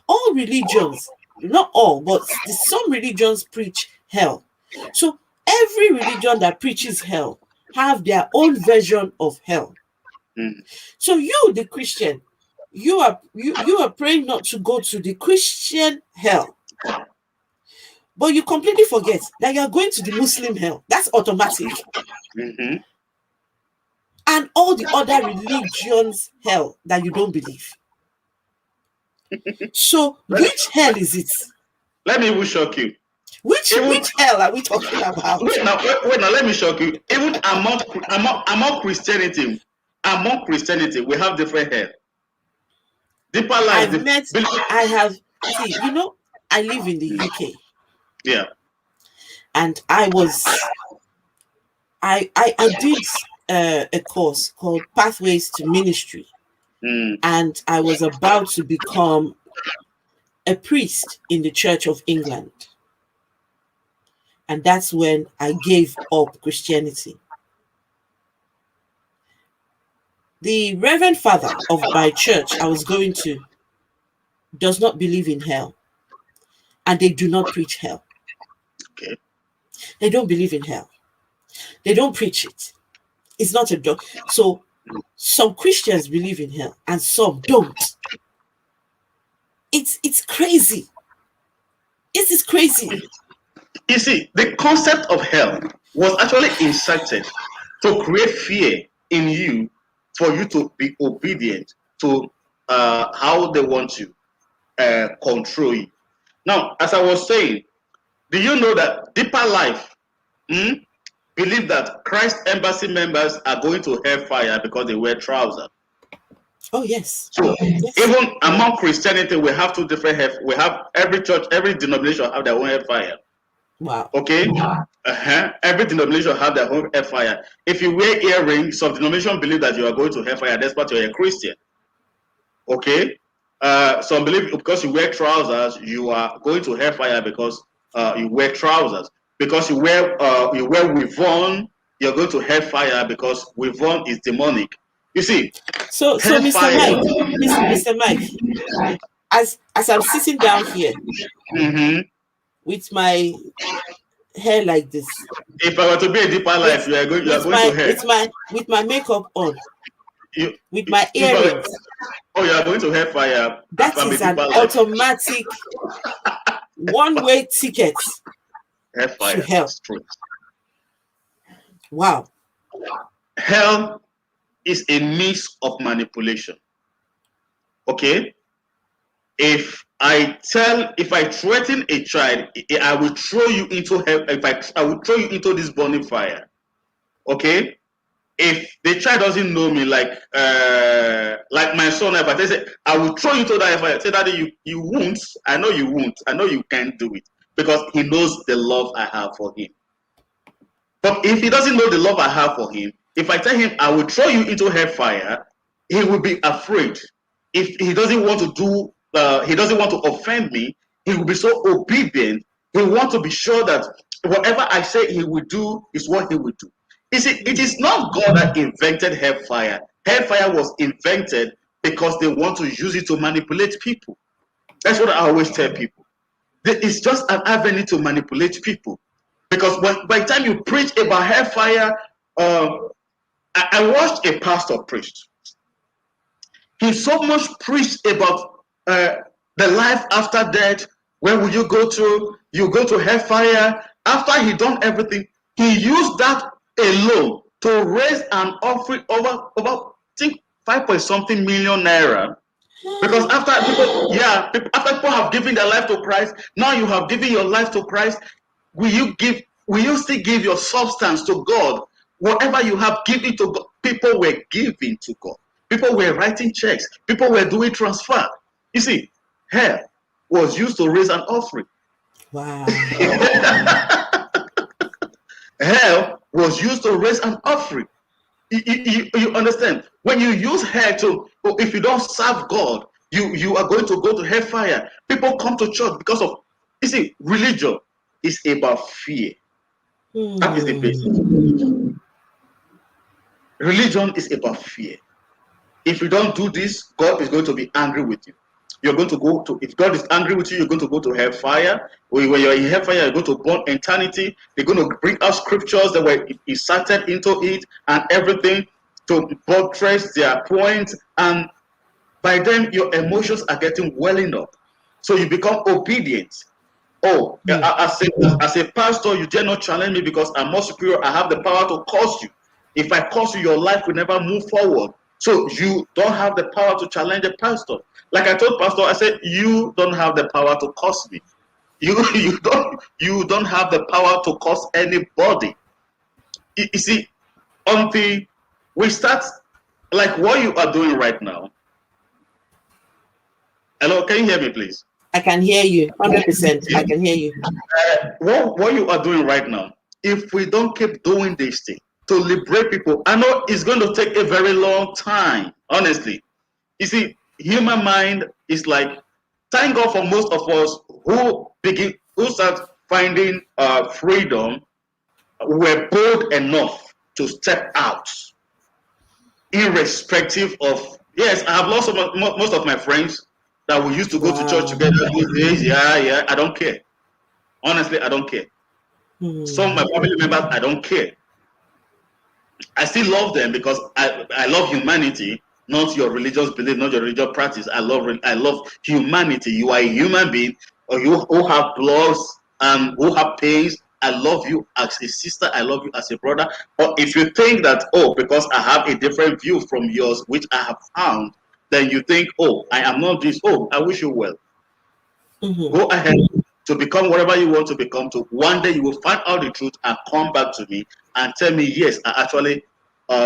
All religions, not all, but some religions preach hell. So every religion that preaches hell have their own version of hell. mm. So you, the Christian, you are praying not to go to the Christian hell, but you completely forget that you are going to the Muslim hell. That's automatic. Mm-hmm. And all the other religions hell that you don't believe. So Let, which hell is it? let me even shock you. Which Even which hell are we talking about? wait now, let me shock you. Even among Christianity, we have different hell. Deeper life, I've met, I have, see, I live in the UK, yeah. and I did a course called Pathways to Ministry, Mm, and I was about to become a priest in the Church of England. And that's when I gave up Christianity. The Reverend Father of my church I was going to does not believe in hell, and they do not preach hell. okay. They don't believe in hell. They don't preach it. It's not a dog. So some Christians believe in hell and some don't. It's crazy. It is crazy. You see, the concept of hell was actually inserted to create fear in you for you to be obedient to how they want to control you. Now, as I was saying, do you know that deeper life believe that Christ embassy members are going to hellfire because they wear trousers? Oh yes. So Yes. even among Christianity, we have two different hell. We have every church, every denomination have their own hellfire. Wow. Okay. Every denomination have their own hellfire. If you wear earrings, some denomination believe that you are going to hellfire. That's what you're a Christian. Okay. Some believe because you wear trousers, you are going to hellfire because you wear trousers. Because you wear weavon, you're going to hellfire because weavon is demonic. You see, So Mr. hellfire. Mike, Mr. Mike, as I'm sitting down here Mm-hmm. with my hair like this, If I were to be a deeper life, with you are with going to my hell. with my makeup on, You, with my if I were, earrings, oh, you are going to hellfire that from a is an deeper life. automatic one-way ticket to Hellfire, hell. it's true. Wow. Hell is a means of manipulation. Okay? If I threaten a child, I will throw you into hell. I will throw you into this burning fire. Okay? If the child doesn't know me, like my son, if I say, I will throw you to that fire. Say, Daddy, you won't. I know you won't. I know you can't do it because he knows the love I have for him. But if he doesn't know the love I have for him, if I tell him I will throw you into hellfire, he will be afraid. If he doesn't want to he doesn't want to offend me, he will be so obedient. He will want to be sure that whatever I say he will do is what he will do. You see, it is not God that invented hellfire. Hellfire was invented because they want to use it to manipulate people. That's what I always tell people. It's just an avenue to manipulate people. Because by the time you preach about hellfire, I watched a pastor preach. He so much preached about The life after death, where will you go to? You go to hellfire. After he done everything, he used that alone to raise an offering over I think 5 point something million naira. Because after people, yeah, after people have given their life to Christ, now you have given your life to Christ. Will you give? Will you still give your substance to God? Whatever you have given to God, people were giving to God. People were writing checks. People were doing transfer. You see, hell was used to raise an offering. Wow. Hell was used to raise an offering. You understand? When you use hell to, if you don't serve God, you are going to go to hellfire. People come to church because of, you see, religion is about fear. That is the Hmm. basis. Religion is about fear. If you don't do this, God is going to be angry with you. You're going to go to, if God is angry with you, you're going to go to hellfire. When you're in hellfire, you're going to burn eternity. They're going to bring out scriptures that were inserted into it and everything to buttress their point. And by then, your emotions are getting welling up. So you become obedient. Oh, Hmm. as a pastor, you dare not challenge me because I'm more superior. I have the power to curse you. If I curse you, your life will never move forward. So you don't have the power to challenge the pastor. Like I told pastor, I said, you don't have the power to curse me. You don't have the power to curse anybody. You see, until we start like what you are doing right now. Hello, can you hear me, please? I can hear you 100%. I can hear you. What you are doing right now, if we don't keep doing this thing to liberate people, I know it's going to take a very long time, honestly. You see, human mind is like, thank God for most of us who start finding freedom, were bold enough to step out, irrespective of, yes, I have lost most of my friends that we used to go to church Wow. together those days. Yeah, I don't care. Honestly, I don't care. Some of Hmm. my family members, I don't care. I still love them because I love humanity, not your religious belief, not your religious practice. I love humanity. You are a human being, or you who have flaws and who have pains. I love you as a sister. I love you as a brother. Or if you think that, oh, because I have a different view from yours, which I have found, then you think, oh, I am not this. Oh, I wish you well. Hmm. Go ahead to become whatever you want to become. To one day you will find out the truth and come back to me and tell me, yes, I actually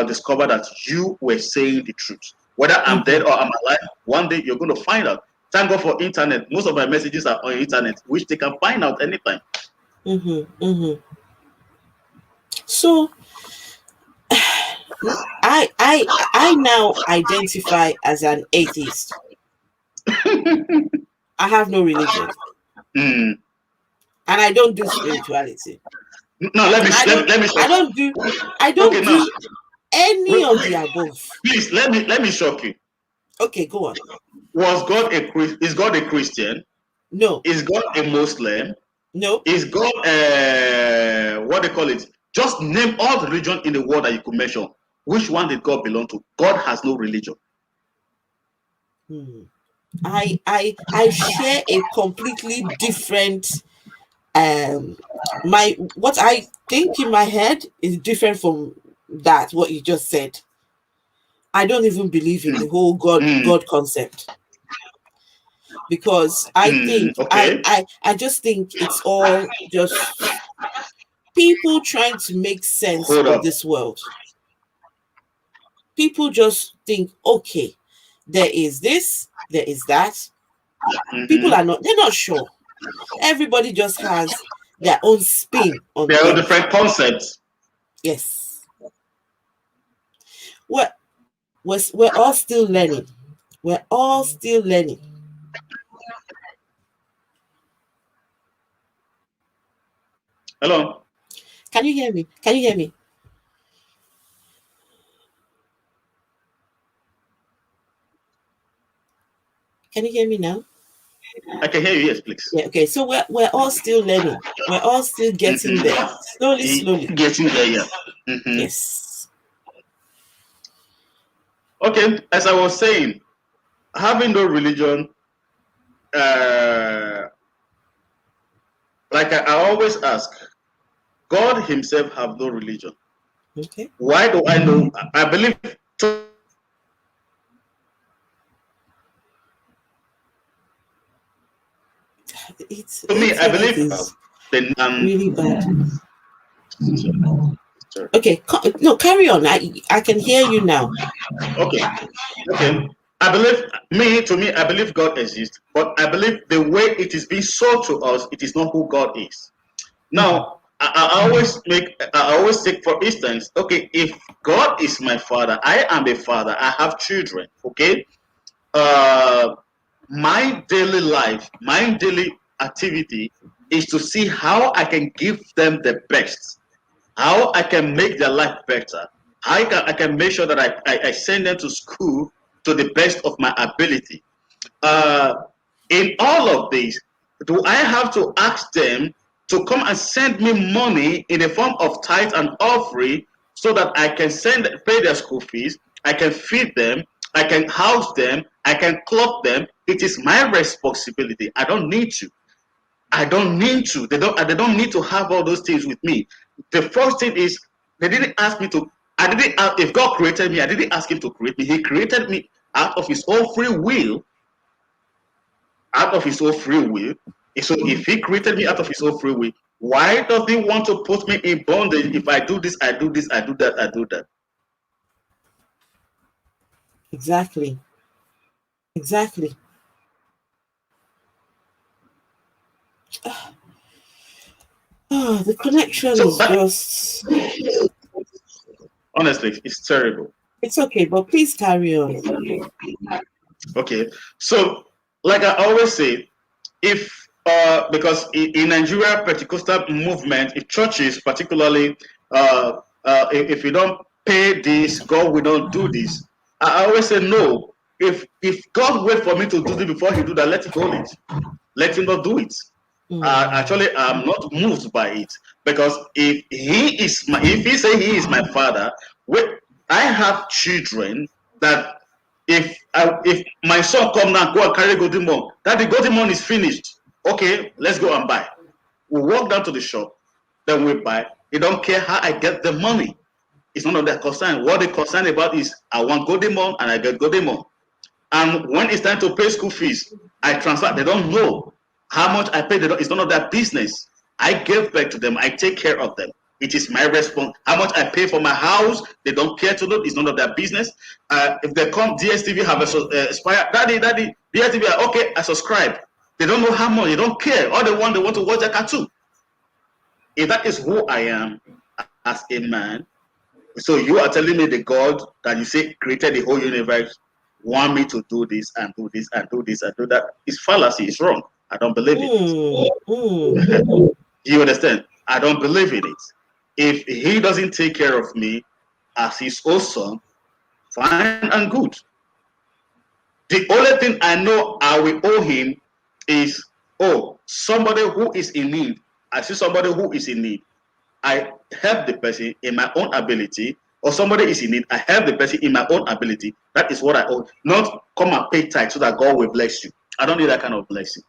discovered that you were saying the truth. Whether I'm Hmm. dead or I'm alive, one day you're going to find out. Thank God for internet. Most of my messages are on internet, which they can find out anytime. Hmm. Hmm. So I now identify as an atheist. I have no religion, Mm. and I don't do spirituality. Now let me I let, don't. let me I shock. don't do. I Okay, don't now do any of the above. please let me shock you. Okay, go on. Is God a Christian? No, Is God a Muslim? no. Is God what they call it? Just name all the religion in the world that you could mention. Which one did God belong to? God has no religion. Hmm. I share a completely different my what I think in my head is different from that what you just said. I don't even believe in Mm, the whole mm, God concept because I think okay. I just think it's all just people trying to make sense Hold of up. this world. People just think, okay, there is this, there is that. People Mm-hmm. are not, they're not sure. Everybody just has their own spin on There are things. different concepts. Yes. We're all still learning. We're all still learning. Hello. Can you hear me? Can you hear me? Can you hear me now? I can hear you. Yes, please. Yeah, okay. So we're all still learning. We're all still getting there. Slowly, slowly. Getting there, yeah. Mm-hmm. Yes. Okay, as I was saying, having no religion uh, like I always ask, God Himself have no religion. Okay. Why do I know? I believe It's to me. I internet believe is the really bad. sorry. Okay, no, carry on. I can hear you now. Okay, okay. I believe me to me. I believe God exists, but I believe the way it is being sold to us, it is not who God is. Mhm. Now, I always take for instance, okay, if God is my father, I am a father, I have children, okay? Uh, my daily life, my daily activity is to see how I can give them the best, how I can make their life better. I can make sure that I send them to school to the best of my ability. Uh, in all of this, do I have to ask them to come and send me money in the form of tithe and offering so that I can pay their school fees, I can feed them, I can house them, I can clothe them? It is my responsibility. I don't need to. I don't need to. They don't need to have all those things with me. The first thing is they didn't ask me to. I didn't ask, if God created me, I didn't ask him to create me. He created me out of his own free will, out of his own free will. So if he created me out of his own free will, why does he want to put me in bondage? If I do this, I do this, I do that, I do that. Exactly. Exactly. Oh, the connection So is that just. honestly, it's terrible. It's okay, but please carry on. Okay. So like I always say, if because in Nigeria Pentecostal movement, if churches particularly, if you don't pay this, God will not do this. I always say no. If God wait for me to do this before He do that, let Him hold it. Let Him not do it. Mm. Actually, I'm not moved by it because if He say He is my Father, I have children that if my son come now go and carry golden mon, that the golden mon is finished. Okay, let's go and buy. We walk down to the shop, then we buy. They don't care how I get the money. It's none of their concern. What they concerned about is I want golden mon and I get golden mon. And when it's time to pay school fees, I transfer. They don't know how much I pay. It's none of their business. I give back to them. I take care of them. It is my response. How much I pay for my house, they don't care to know. It's none of their business. If they come, DSTV have expired. Daddy, DSTV. Okay, I subscribe. They don't know how much. They don't care. All they want to watch a cartoon. If that is who I am as a man, so you are telling me the God that you say created the whole universe want me to do this and do this and do this and do that? It's fallacy. It's wrong. I don't believe in Mm. Mm. it. You understand? I don't believe in it. If he doesn't take care of me as his own son, fine and good. The only thing I know I will owe him is, oh, somebody who is in need. I see somebody who is in need. I help the person in my own ability, or somebody is in need, I help the person in my own ability. That is what I owe. Not come and pay tithe so that God will bless you. I don't need that kind of blessing.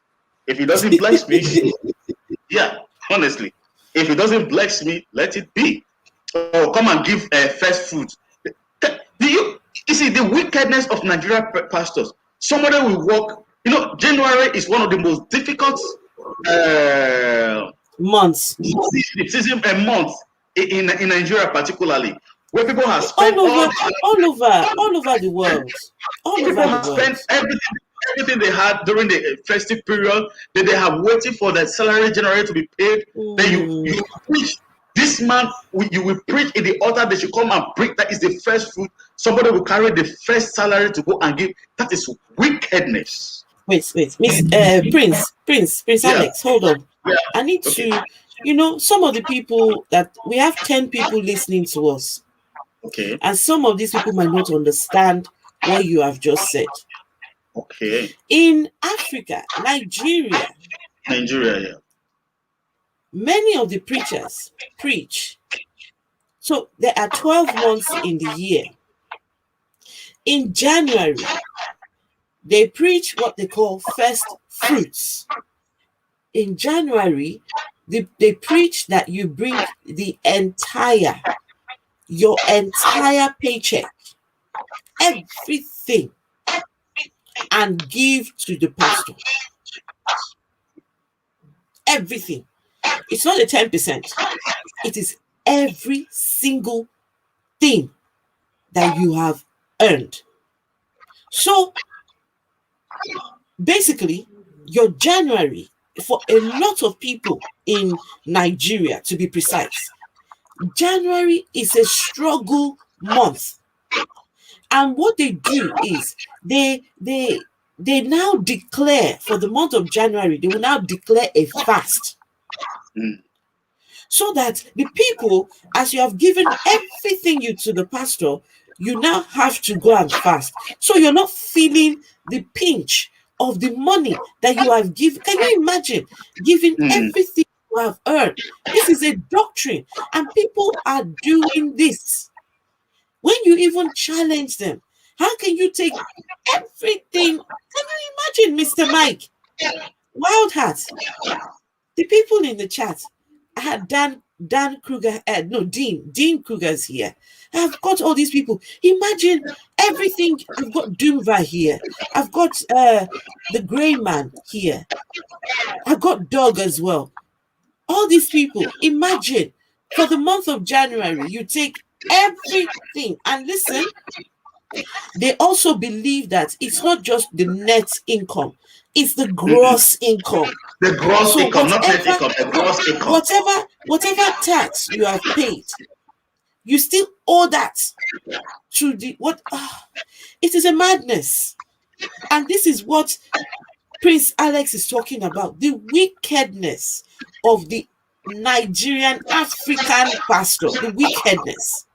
If He doesn't bless me, yeah, honestly, if He doesn't bless me, let it be. Or come and give first fruit. You see the wickedness of Nigeria pastors? Somebody will work. January is one of the most difficult uh, Months. season a month in Nigeria particularly, where people have spent All all over, all over, all over the world. All people over the have world. spent everything they had during the festive period. That they have waiting for their salary January to be paid. Then Mm. you preach this month. You will preach in the altar. They should come and bring. That is the first fruit. Somebody will carry the first salary to go and give. That is wickedness. Wait, Miss Prince Yeah, Alex, hold on. yeah. I need Okay, to, some of the people that we have 10 people listening to us, okay, and some of these people might not understand what you have just said. okay. In Africa, Nigeria, Nigeria, yeah. many of the preachers preach. So there are 12 months in the year. In January, they preach what they call first fruits. In January, they preach that you bring your entire paycheck, everything, and give to the pastor. Everything. It's not a 10%. It is every single thing that you have earned. So basically, your January, for a lot of people in Nigeria, to be precise, January is a struggle month. And what they do is they now declare, for the month of January, they will now declare a fast. So that the people, as you have given everything you to the pastor, you now have to go and fast. So you're not feeling the pinch of the money that you have given. Can you imagine giving everything you have earned? This is a doctrine, and people are doing this. When you even challenge them, how can you take everything? Can you imagine, Mr. Mike? Wild Heart. The people in the chat, I had Dan Kruger, no, Dean Kruger's here. I've got all these people. Imagine everything. I've got Doomva here. I've got the Grey Man here. I've got Dog as well. All these people. Imagine for the month of January, you take everything. And listen, they also believe that it's not just the net income, it's the gross income. The gross income, not net income, the gross income. Whatever tax you have paid, you still owe that to the what? It is a madness, and this is what Prince Alex is talking about: the wickedness of the Nigerian African pastor. The wickedness.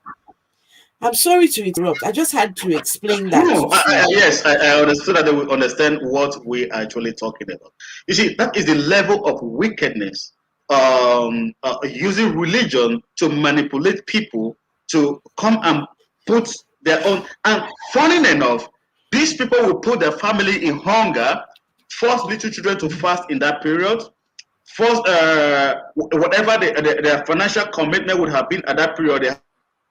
I'm sorry to interrupt. I just had to explain that. No, yes, I understood that they will understand what we're actually talking about. You see, that is the level of wickedness, using religion to manipulate people to come and put their own. And funny enough, these people will put their family in hunger, force little children to fast in that period, force whatever their financial commitment would have been at that period, they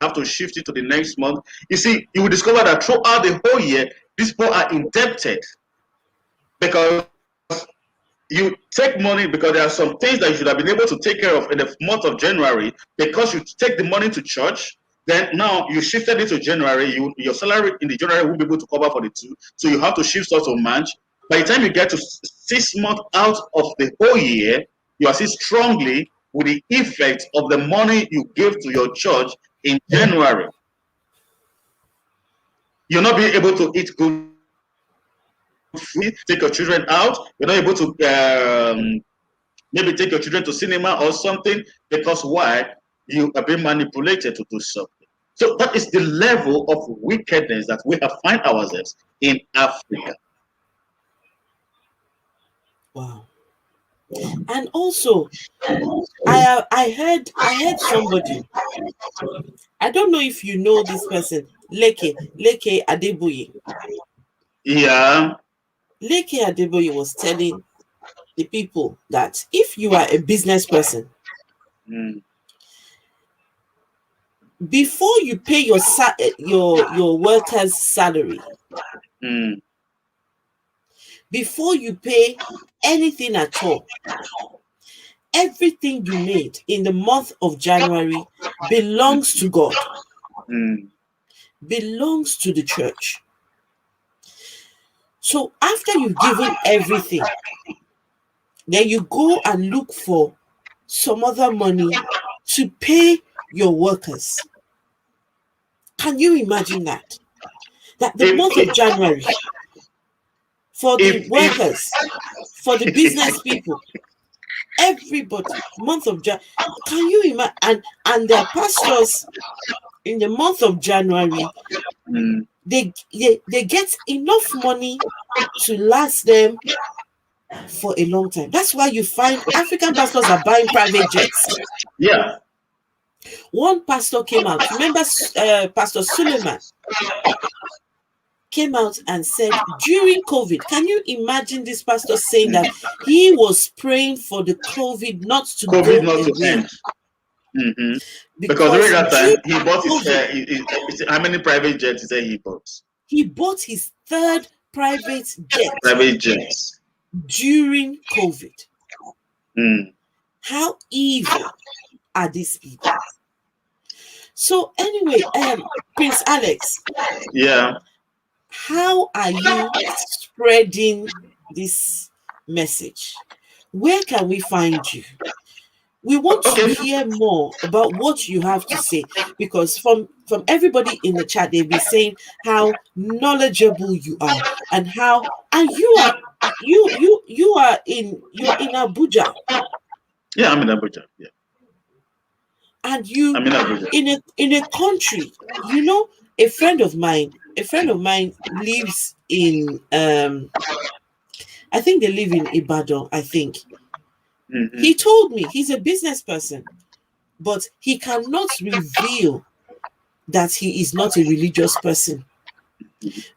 have to shift it to the next month. You see, you will discover that throughout the whole year, these people are indebted because you take money, because there are some things that you should have been able to take care of in the month of January, because you take the money to church. Then now you shifted it to January. Your salary in the January won't be able to cover for the two, so you have to shift out to March. By the time you get to 6 months out of the whole year, you are still strongly with the effect of the money you gave to your church in January. You're not being able to eat good food, take your children out. You're not able to maybe take your children to cinema or something, because why? You are being manipulated to do something. So that is the level of wickedness that we have find ourselves in Africa. Wow. And also, I heard somebody. I don't know if you know this person, Leke Adeboye. Yeah. Leke Adeboye was telling the people that if you are a business person, before you pay your workers' salary, before you pay anything at all, everything you made in the month of January belongs to God, belongs to the church. So after you've given everything, then you go and look for some other money to pay your workers. Can you imagine that? That the month of January, for the workers, for the business people, everybody, month of January, can you imagine? And their pastors in the month of January, they get enough money to last them for a long time. That's why you find African pastors are buying private jets. Yeah. One pastor came out. Remember Pastor Suleiman came out and said during COVID, can you imagine this pastor saying that he was praying for the COVID not to COVID go not to away? end. Mm-hmm. Because during Because that time, during he bought COVID, how many private jets he said he bought? he bought his third private jet Private jets. during COVID. Mm. How evil are these people? So anyway, Prince Alex, Yeah. how are you spreading this message? Where can we find you? We want to Okay. hear more about what you have to say, because from everybody in the chat, they've been saying how knowledgeable you are, and how, and you're in Abuja, Yeah, I'm in Abuja. Yeah, and you I'm in Abuja. in a country, a friend of mine lives in I think they live in Ibadan, I think. Mm-hmm. He told me he's a business person, but he cannot reveal that he is not a religious person,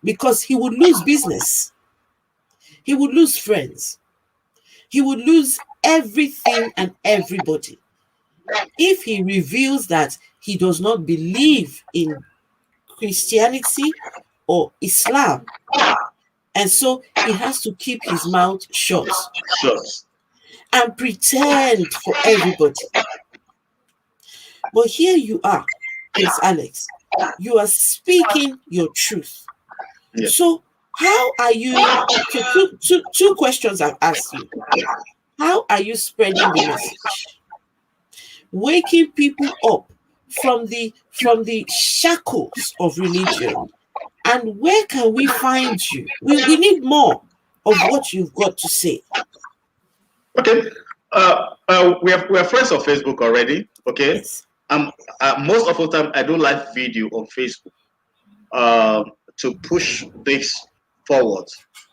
because he would lose business, he would lose friends, he would lose everything and everybody if he reveals that he does not believe in Christianity or Islam. And so he has to keep his mouth shut Sure. and pretend for everybody. But here you are, Prince Alex. You are speaking your truth. Yeah. So how are you? So two questions I've asked you. How are you spreading the message? Waking people up from the shackles of religion. And where can we find you? We need more of what you've got to say. Okay. We are friends on Facebook already. Okay. Yes. Most of the time I do live video on Facebook to push this forward.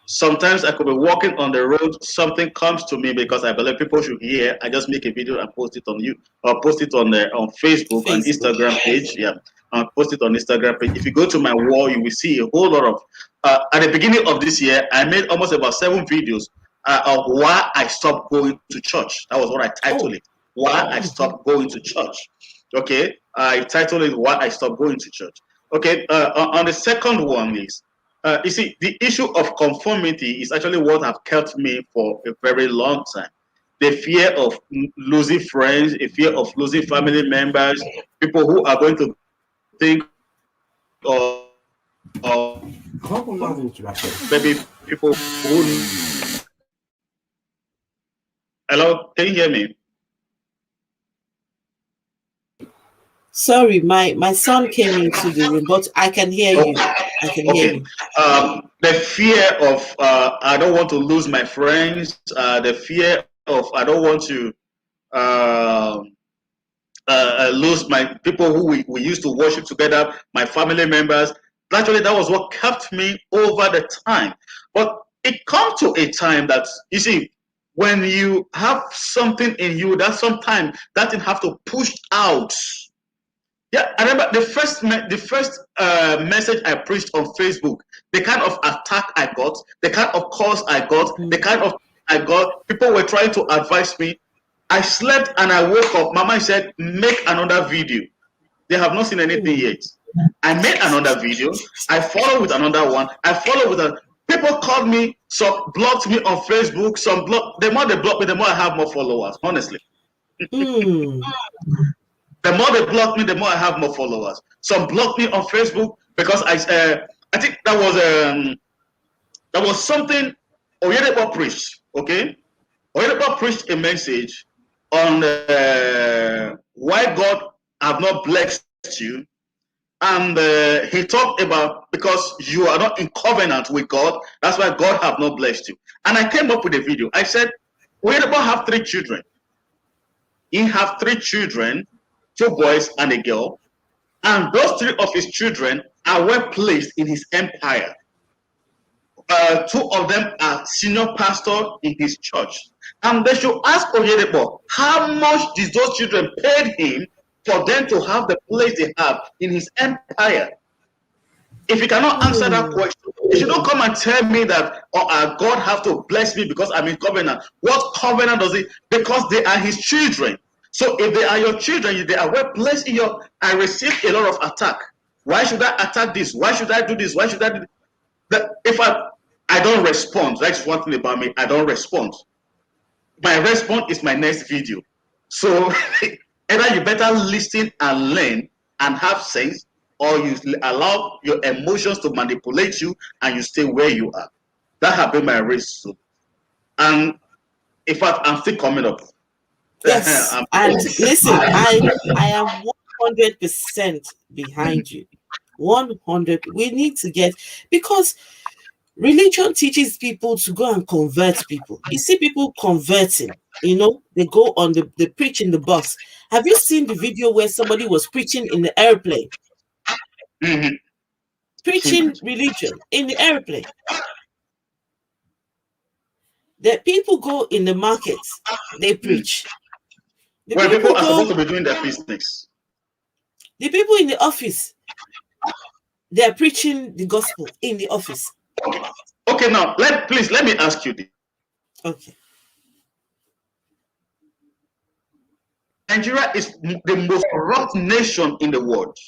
Sometimes I could be walking on the road, something comes to me because I believe people should hear. I just make a video and post it on you, or post it on Facebook and Facebook. Instagram page. Yeah, post it on Instagram page. If you go to my wall, you will see a whole lot of. At the beginning of this year, I made almost about 7 videos of why I stopped going to church. That was what I titled Oh. it. Why I stopped going to church. Okay, I titled it "Why I Stopped Going to Church." Okay, on the second one is, you see, the issue of conformity is actually what have kept me for a very long time. The fear of losing friends, a fear of losing family members, people who are going to think maybe people who. Hello, can you hear me? Sorry, my son came into the room, but I can hear you. I can hear Okay. you. The fear of I don't want to lose my friends. The fear of I don't want to uh, lose my people who we used to worship together, my family members. Actually, that was what kept me over the time. But it comes to a time that, you see, when you have something in you that sometimes that thing have to push out. Yeah, I remember the first message I preached on Facebook, the kind of attack I got, the kind of calls I got, the kind of I got. People were trying to advise me. I slept and I woke up. Mama said, "Make another video." They have not seen anything yet. I made another video. I follow with another one. I follow with a. People called me, some blocked me on Facebook. Some block. The more they block me, the more I have more followers. Honestly. Mm. The more they block me, the more I have more followers. Some block me on Facebook because I think that was something Oyedepo preached. Okay, Oyedepo preached a message on why God have not blessed you, and he talked about because you are not in covenant with God. That's why God have not blessed you. And I came up with a video. I said Oyedepo have 3 children. He have 3 children, 2 boys and a girl. And those 3 of his children are well placed in his empire. 2 of them are senior pastor in his church. And they should ask Oyedepo, how much did those children pay him for them to have the place they have in his empire? If you cannot answer that Mm. question, You shouldn't come and tell me that God have to bless me because I'm in covenant. What covenant does it? Because they are his children. So if they are your children, they are well placed in your. I received a lot of attack. Why should I attack this? Why should I do this? Why should I do that? If I don't respond, that's one thing about me. I don't respond. My response is my next video. So either you better listen and learn and have sense, or you allow your emotions to manipulate you and you stay where you are. That has been my risk. And in fact, I'm still coming up. Yes, and listen, I am 100% behind you. 100. We need to get, because religion teaches people to go and convert people. You see people converting, they go on they preach in the bus. Have you seen the video where somebody was preaching in the airplane? Mhm. Preaching religion in the airplane. The people go in the markets, they Mm. preach. The Well, people people are supposed go, to be doing their business. the people in the office, they're preaching the gospel in the office. Okay, now please let me ask you this. Okay. Nigeria is the most corrupt nation in the world.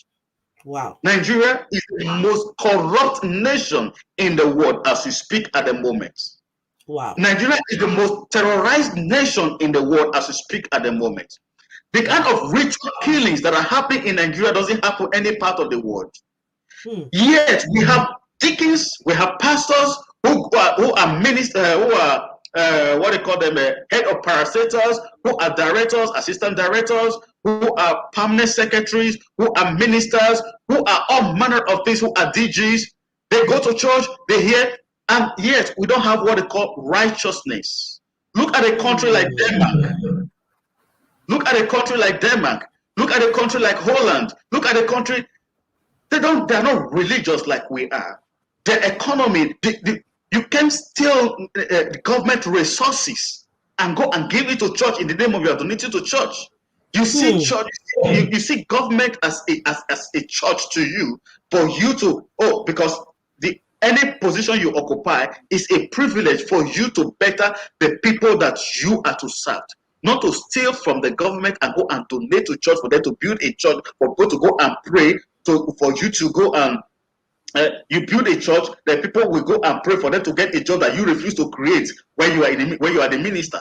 Wow. Nigeria is the most corrupt nation in the world as we speak at the moment. Wow. Nigeria is the most terrorized nation in the world as we speak at the moment. The kind Wow. of ritual killings that are happening in Nigeria doesn't happen any part of the world. Hmm. Yet we have deacons, we have pastors who are ministers, who are what they call them, head of parastatals, who are directors, assistant directors, who are permanent secretaries, who are ministers, who are all manner of things, who are DGs. They go to church, they hear, and yet we don't have what they call righteousness. Look at a country like Denmark. Look at a country like Denmark. Look at a country like Holland. Look at a country. They're not religious like we are. The economy, you can steal government resources and go and give it to church in the name of your donation to church. You see church, you see government as a church to you, for you to because any position you occupy is a privilege for you to better the people that you are to serve. Not to steal from the government and go and donate to church for them to build a church, or to go and pray for you to go and you build a church, the people will go and pray for them to get a job that you refuse to create when you are the minister.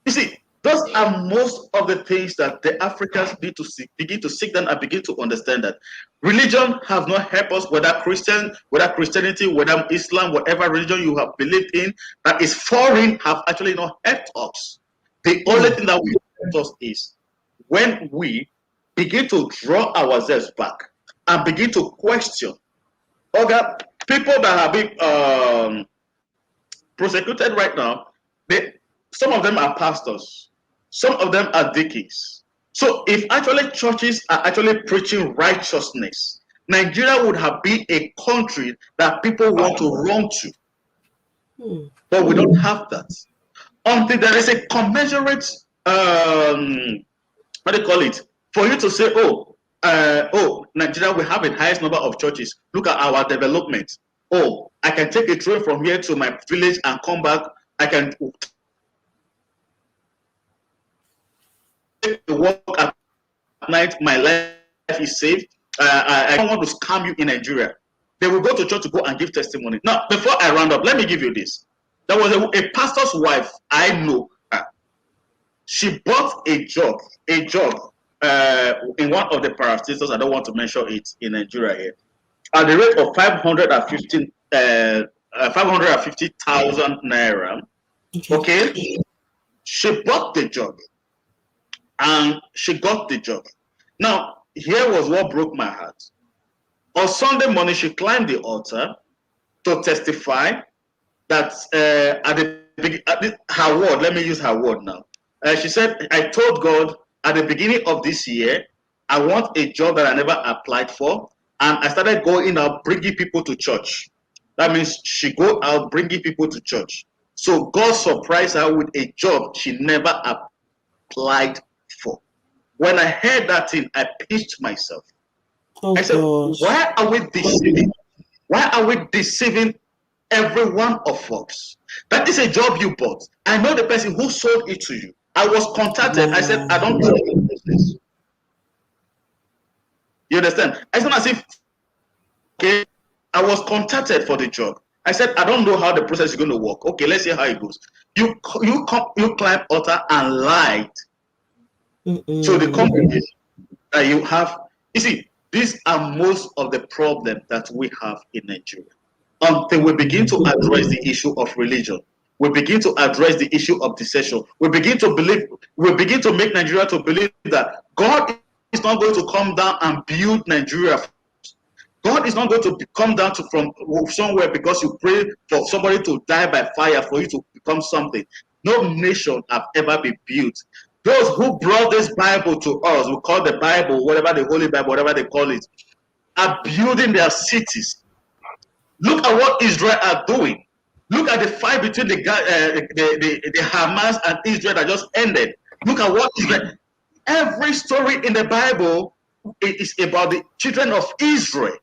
You see, those are most of the things that the Africans need to begin to seek them and begin to understand that religion have not helped us, whether Christianity, whether Islam, whatever religion you have believed in that is foreign, have actually not helped us. The only thing that will help us is when we begin to draw ourselves back and begin to question. Okay, people that have been prosecuted right now, some of them are pastors, some of them are deacons. So if actually churches are actually preaching righteousness, Nigeria would have been a country that people want to run to. But we don't have that. Until there is a commensurate, what do you call it, for you to say, Nigeria, we have the highest number of churches. Look at our development. Oh, I can take a train from here to my village and come back. I can take a walk at night. My life is safe. I don't want to scam you in Nigeria. They will go to church to go and give testimony. Now, before I round up, let me give you this. There was a pastor's wife. I know her. She bought a job in one of the parastatals. I don't want to mention it in Nigeria here, at the rate of 550,000 naira. Okay, she bought the job and she got the job. Now, here was what broke my heart. On Sunday morning, she climbed the altar to testify that her word. Let me use her word now. She said, "I told God at the beginning of this year, I want a job that I never applied for, and I started going out bringing people to church." That means she go out bringing people to church. So God surprised her with a job she never applied for. When I heard that thing, I pinched myself. Oh I said, gosh. "Why are we deceiving? Why are we deceiving every one of us? That is a job you bought. I know the person who sold it to you. I was contacted. I said, I Wow. don't trust the process. You understand? It's not as if, okay, I was contacted for the job. I said, I don't know how the process is going to work. Okay, let's see how it goes. You climb altar and lied to the Mm-mm. company that you have. You see, these are most of the problems that we have in Nigeria. Until we begin to Mm-mm. address the issue of religion, we begin to address the issue of deception. We begin to make Nigeria to believe that God is not going to come down and build Nigeria. God is not going to come down to from somewhere because you pray for somebody to die by fire for you to become something. No nation have ever been built. Those who brought this Bible to us, we call the Bible, whatever the Holy Bible, whatever they call it, are building their cities. Look at what Israel are doing. Look at the fight between the Hamas and Israel that just ended. Look at what Israel. Every story in the Bible is about the children of Israel.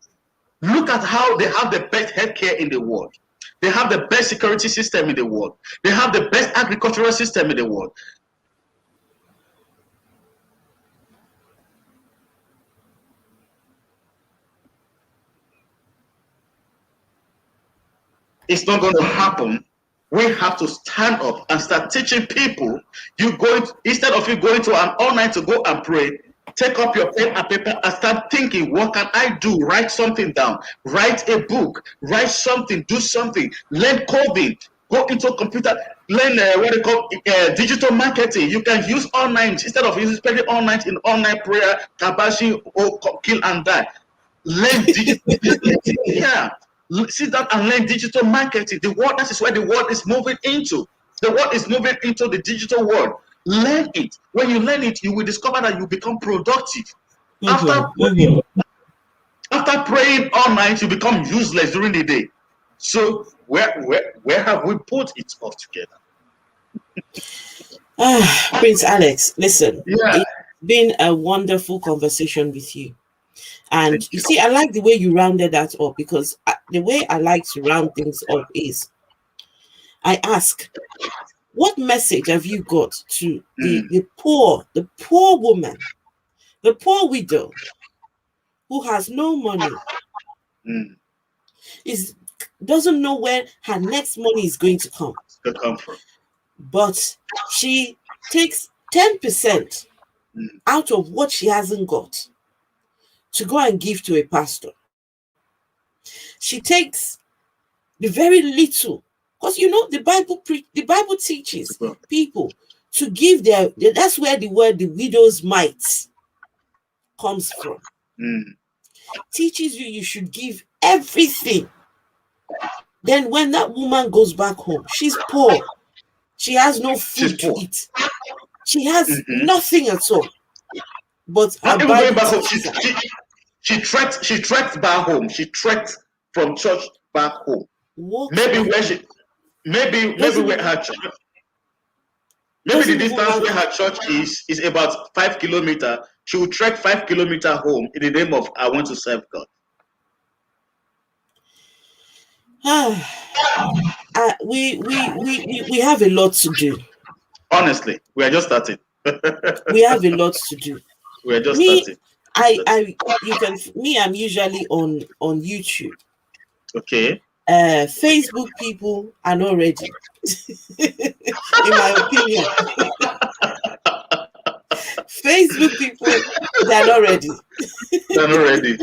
Look at how they have the best healthcare in the world. They have the best security system in the world. They have the best agricultural system in the world. It's not going to happen. We have to stand up and start teaching people. Instead of you going to an online to go and pray, take up your pen and paper and start thinking, what can I do? Write something down. Write a book. Write something. Do something. Learn coding. Go into computer. Learn what they call digital marketing. You can use online instead of spending all night in online prayer, kabashi, or kill and die. Learn digital marketing. Yeah. Sit down and learn digital marketing. The world, that is where the world is moving into. The world is moving into the digital world. Learn it. When you learn it, you will discover that you become productive. After Mm-hmm. praying, Mm-hmm. after praying all night, you become useless during the day. So where have we put it all together? Prince Alex, listen, Yeah. it's been a wonderful conversation with you. And Thank you you. see, I like the way you rounded that up because the way I like to round things up is I ask, what message have you got to Mm, the poor woman, the poor widow who has no money, mm. is doesn't know where her next money is going to come, The comfort. but she takes 10% Mm, out of what she hasn't got to go and give to a pastor. She takes the very little, because you know the Bible teaches people to give that's where the word the widow's mite comes from. mm. Teaches you should give everything. Then when that woman goes back home, she's poor. She has no She's food to poor. eat. She has Mm-hmm. nothing at all. But her Not even going Bible back home. teaches her. She trekked back home. She trekked from church back home. Walks Maybe back where home. she maybe Doesn't where even her church, maybe the doesn't even distance have where her church is about 5 kilometers. She will trek 5 kilometers home in the name of I want to serve God. we have a lot to do. Honestly, we are just starting. We have a lot to do. We are just Me, starting. I you can me, I'm usually on YouTube. Okay. Facebook people are not ready. In my opinion. Facebook people, they're not ready. They're not ready.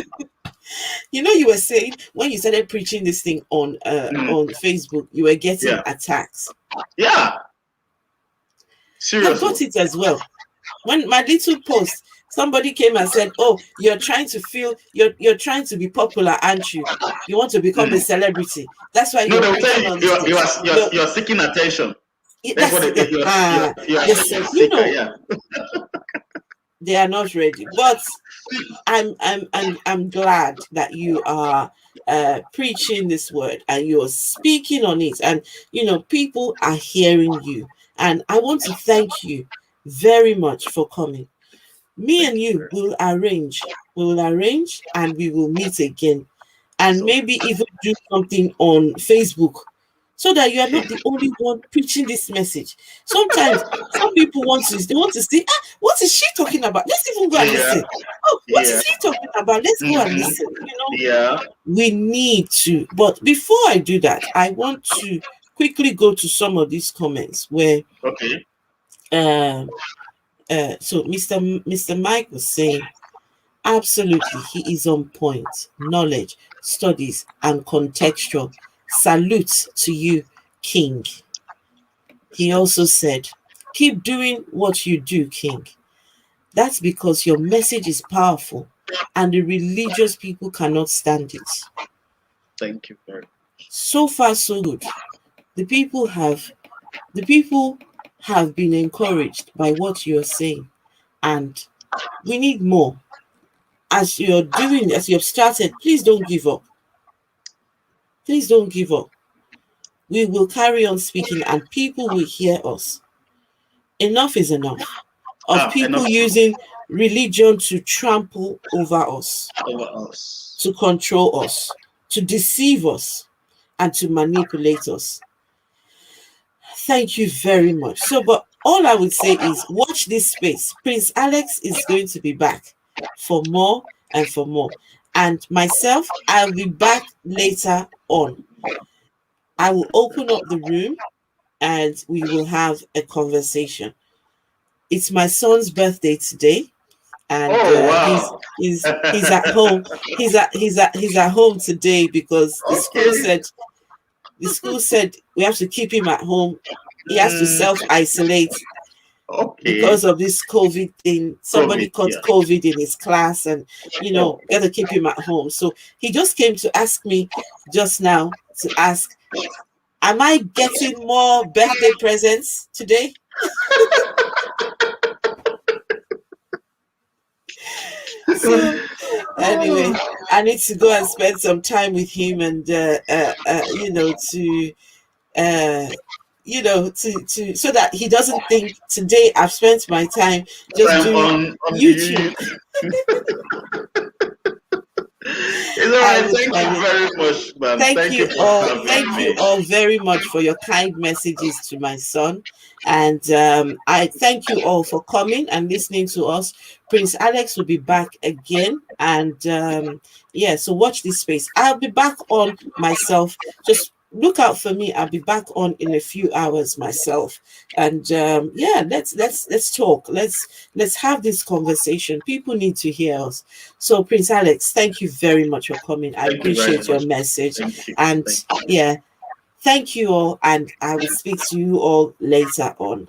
You know, you were saying when you started preaching this thing Mm, on Facebook, you were getting yeah. attacks. Yeah. I Seriously. got it as well. When my little post, somebody came and said, "Oh, you're trying to be popular, aren't you? You want to become a Mm. celebrity. That's why No, you're they will tell preaching you on these things. you're seeking attention. That's what That's it, you're yes, attention seeker. Yeah. they are not ready. But I'm glad that you are preaching this word and you're speaking on it, and people are hearing you. And I want to thank you very much for coming. Me Thank and you you very will arrange. We will arrange and we will meet again. and So maybe even do something on Facebook so that you are not the only one preaching this message. Sometimes some people want to see, what is she talking about? Let's even go and yeah, listen. Oh, what yeah, is he talking about? Let's go and hmm listen. yeah. We need to. But before I do that, I want to quickly go to some of these comments where Okay. um so Mr. Mike was saying, absolutely, he is on point. Knowledge, studies, and contextual. Salute to you, King. He also said, keep doing what you do, King. That's because your message is powerful and the religious people cannot stand it. Thank you very. So far, so good. The people have the people have been encouraged by what you're saying, and we need more. As you have started, please don't give up. Please don't give up. We will carry on speaking and people will hear us. Enough is enough of Enough people is enough using religion to trample over us, over us. to control us, to deceive us, and to manipulate us. Thank you very much. So, but all I would say is watch this space. Prince Alex is going to be back for more and for more. And myself, I'll be back later on. I will open up the room and we will have a conversation. It's my son's birthday today, and Oh he's wow. he's he's at home. He's at home today because Okay. the school said we have to keep him at home. He has to Mm, self isolate okay. because of this COVID thing. Somebody COVID. caught Yeah. COVID in his class, and Oh. got to keep him at home. So he just came to ask me just now to ask, am I getting more birthday presents today? So anyway, I need to go and spend some time with him, and uh, to so that he doesn't think today I've spent my time just Time doing on YouTube. you. It's all I right. will Thank tell you you. very much, man. Thank Thank you you for all. having Thank you me. all very much for your kind messages to my son. And I thank you all for coming and listening to us. Prince Alex will be back again. And yeah, so watch this space. I'll be back on myself. Just look out for me. I'll be back on in a few hours myself. And yeah, let's talk. Let's have this conversation. People need to hear us. So, Prince Alex, thank you very much for coming. I Thank you very appreciate your much. message. Thank you. And Thank you. yeah, thank you all. And I will speak to you all later on.